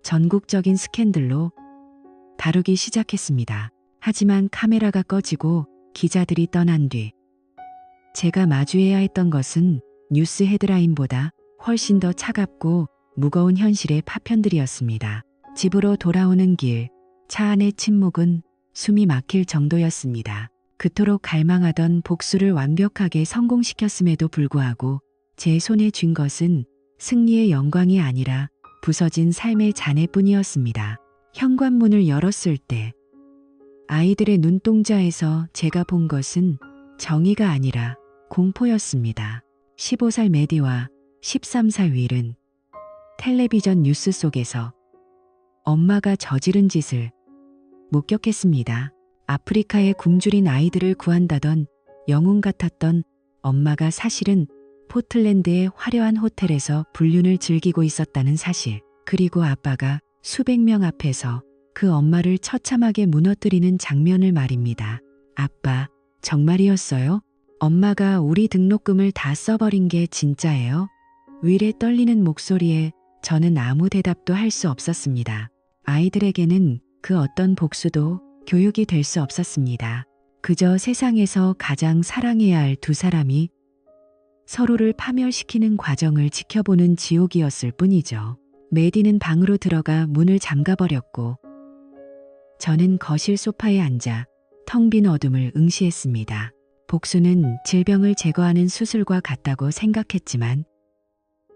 전국적인 스캔들로 다루기 시작했습니다. 하지만 카메라가 꺼지고 기자들이 떠난 뒤 제가 마주해야 했던 것은 뉴스 헤드라인보다 훨씬 더 차갑고 무거운 현실의 파편들이었습니다. 집으로 돌아오는 길, 차 안의 침묵은 숨이 막힐 정도였습니다. 그토록 갈망하던 복수를 완벽하게 성공시켰음에도 불구하고 제 손에 쥔 것은 승리의 영광이 아니라 부서진 삶의 잔해뿐이었습니다. 현관문을 열었을 때 아이들의 눈동자에서 제가 본 것은 정의가 아니라 공포였습니다. 15살 메디와 13살 윌은 텔레비전 뉴스 속에서 엄마가 저지른 짓을 목격했습니다. 아프리카에 굶주린 아이들을 구한다던 영웅 같았던 엄마가 사실은 포틀랜드의 화려한 호텔에서 불륜을 즐기고 있었다는 사실, 그리고 아빠가 수백 명 앞에서 그 엄마를 처참하게 무너뜨리는 장면을 말입니다. 아빠, 정말이었어요? 엄마가 우리 등록금을 다 써버린 게 진짜예요? 윌의 떨리는 목소리에 저는 아무 대답도 할 수 없었습니다. 아이들에게는 그 어떤 복수도 교육이 될 수 없었습니다. 그저 세상에서 가장 사랑해야 할 두 사람이 서로를 파멸시키는 과정을 지켜보는 지옥이었을 뿐이죠. 메디는 방으로 들어가 문을 잠가버렸고 저는 거실 소파에 앉아 텅 빈 어둠을 응시했습니다. 복수는 질병을 제거하는 수술과 같다고 생각했지만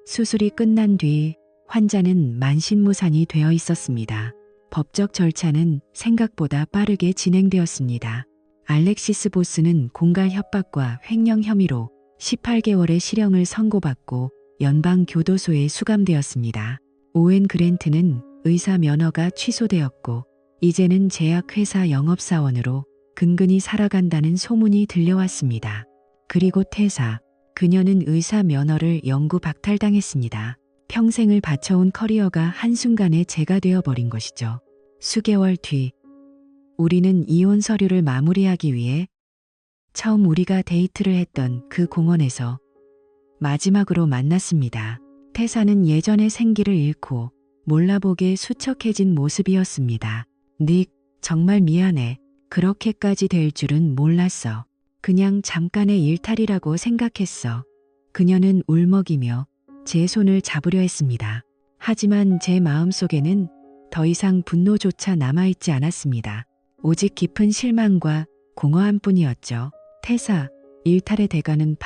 수술이 끝난 뒤 환자는 만신무산이 되어 있었습니다. 법적 절차는 생각보다 빠르게 진행되었습니다. 알렉시스 보스는 공갈 협박과 횡령 혐의로 18개월의 실형을 선고받고 연방교도소에 수감되었습니다. 오웬 그랜트는 의사 면허가 취소되었고 이제는 제약회사 영업사원으로 근근히 살아간다는 소문이 들려왔습니다. 그리고 태사, 그녀는 의사 면허를 영구 박탈당했습니다. 평생을 바쳐온 커리어가 한순간에 재가 되어버린 것이죠. 수개월 뒤 우리는 이혼 서류를 마무리하기 위해 처음 우리가 데이트를 했던 그 공원에서 마지막으로 만났습니다. 태사는 예전의 생기를 잃고 몰라보게 수척해진 모습이었습니다. 닉, 정말 미안해. 그렇게까지 될 줄은 몰랐어. 그냥 잠깐의 일탈이라고 생각했어. 그녀는 울먹이며 제 손을 잡으려 했습니다. 하지만 제 마음속에는 더 이상 분노조차 남아있지 않았습니다. 오직 깊은 실망과 공허함 뿐이었죠. 태사, 일탈의 대가는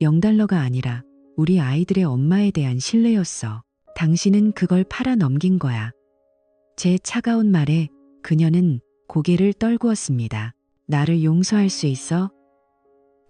$0가 아니라 우리 아이들의 엄마에 대한 신뢰였어. 당신은 그걸 팔아 넘긴 거야. 제 차가운 말에 그녀는 고개를 떨구었습니다. 나를 용서할 수 있어?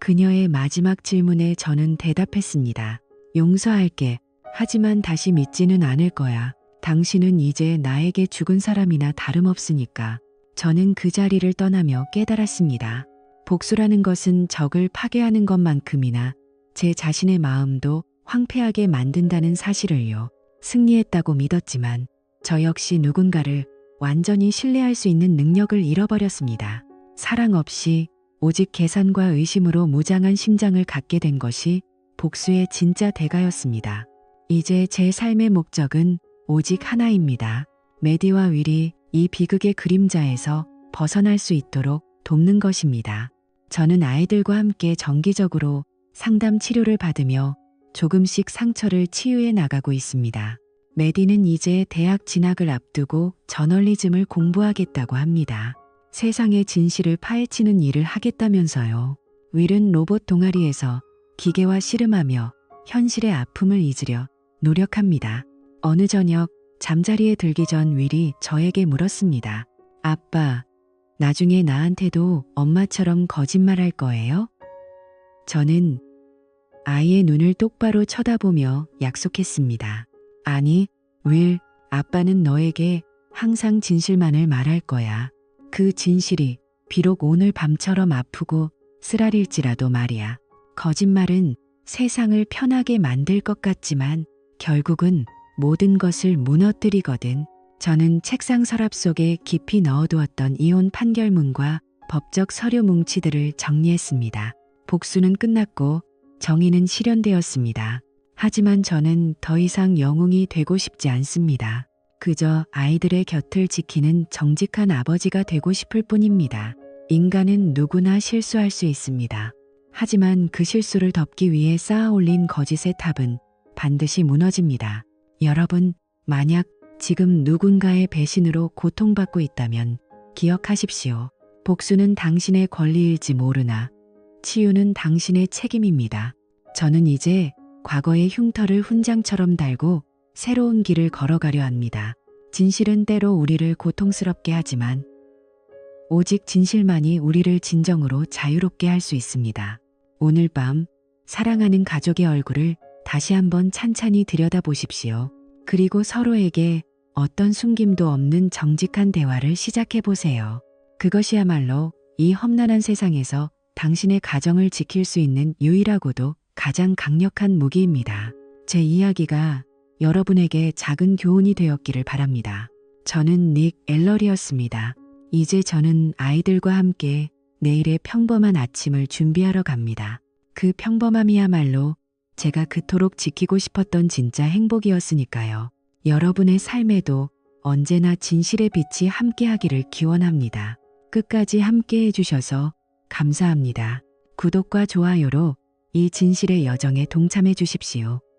그녀의 마지막 질문에 저는 대답했습니다. 용서할게. 하지만 다시 믿지는 않을 거야. 당신은 이제 나에게 죽은 사람이나 다름없으니까. 저는 그 자리를 떠나며 깨달았습니다. 복수라는 것은 적을 파괴하는 것만큼이나 제 자신의 마음도 황폐하게 만든다는 사실을요. 승리했다고 믿었지만 저 역시 누군가를 완전히 신뢰할 수 있는 능력을 잃어버렸습니다. 사랑 없이 오직 계산과 의심으로 무장한 심장을 갖게 된 것이 복수의 진짜 대가였습니다. 이제 제 삶의 목적은 오직 하나입니다. 메디와 윌이 이 비극의 그림자에서 벗어날 수 있도록 돕는 것입니다. 저는 아이들과 함께 정기적으로 상담 치료를 받으며 조금씩 상처를 치유해 나가고 있습니다. 메디는 이제 대학 진학을 앞두고 저널리즘을 공부하겠다고 합니다. 세상의 진실을 파헤치는 일을 하겠다면서요. 윌은 로봇 동아리에서 기계와 씨름하며 현실의 아픔을 잊으려 노력합니다. 어느 저녁 잠자리에 들기 전 윌이 저에게 물었습니다. 아빠, 나중에 나한테도 엄마처럼 거짓말할 거예요? 저는 아이의 눈을 똑바로 쳐다보며 약속했습니다. 아니, 윌, 아빠는 너에게 항상 진실만을 말할 거야. 그 진실이 비록 오늘 밤처럼 아프고 쓰라릴지라도 말이야. 거짓말은 세상을 편하게 만들 것 같지만 결국은 모든 것을 무너뜨리거든. 저는 책상 서랍 속에 깊이 넣어두었던 이혼 판결문과 법적 서류 뭉치들을 정리했습니다. 복수는 끝났고 정의는 실현되었습니다. 하지만 저는 더 이상 영웅이 되고 싶지 않습니다. 그저 아이들의 곁을 지키는 정직한 아버지가 되고 싶을 뿐입니다. 인간은 누구나 실수할 수 있습니다. 하지만 그 실수를 덮기 위해 쌓아 올린 거짓의 탑은 반드시 무너집니다. 여러분, 만약 지금 누군가의 배신으로 고통받고 있다면 기억하십시오. 복수는 당신의 권리일지 모르나 치유는 당신의 책임입니다. 저는 이제 과거의 흉터를 훈장처럼 달고 새로운 길을 걸어가려 합니다. 진실은 때로 우리를 고통스럽게 하지만 오직 진실만이 우리를 진정으로 자유롭게 할 수 있습니다. 오늘 밤 사랑하는 가족의 얼굴을 다시 한번 찬찬히 들여다보십시오. 그리고 서로에게 어떤 숨김도 없는 정직한 대화를 시작해 보세요. 그것이야말로 이 험난한 세상에서 당신의 가정을 지킬 수 있는 유일하고도 가장 강력한 무기입니다. 제 이야기가 여러분에게 작은 교훈이 되었기를 바랍니다. 저는 닉 엘러리였습니다. 이제 저는 아이들과 함께 내일의 평범한 아침을 준비하러 갑니다. 그 평범함이야말로 제가 그토록 지키고 싶었던 진짜 행복이었으니까요. 여러분의 삶에도 언제나 진실의 빛이 함께하기를 기원합니다. 끝까지 함께 해주셔서 감사합니다. 구독과 좋아요로 이 진실의 여정에 동참해 주십시오.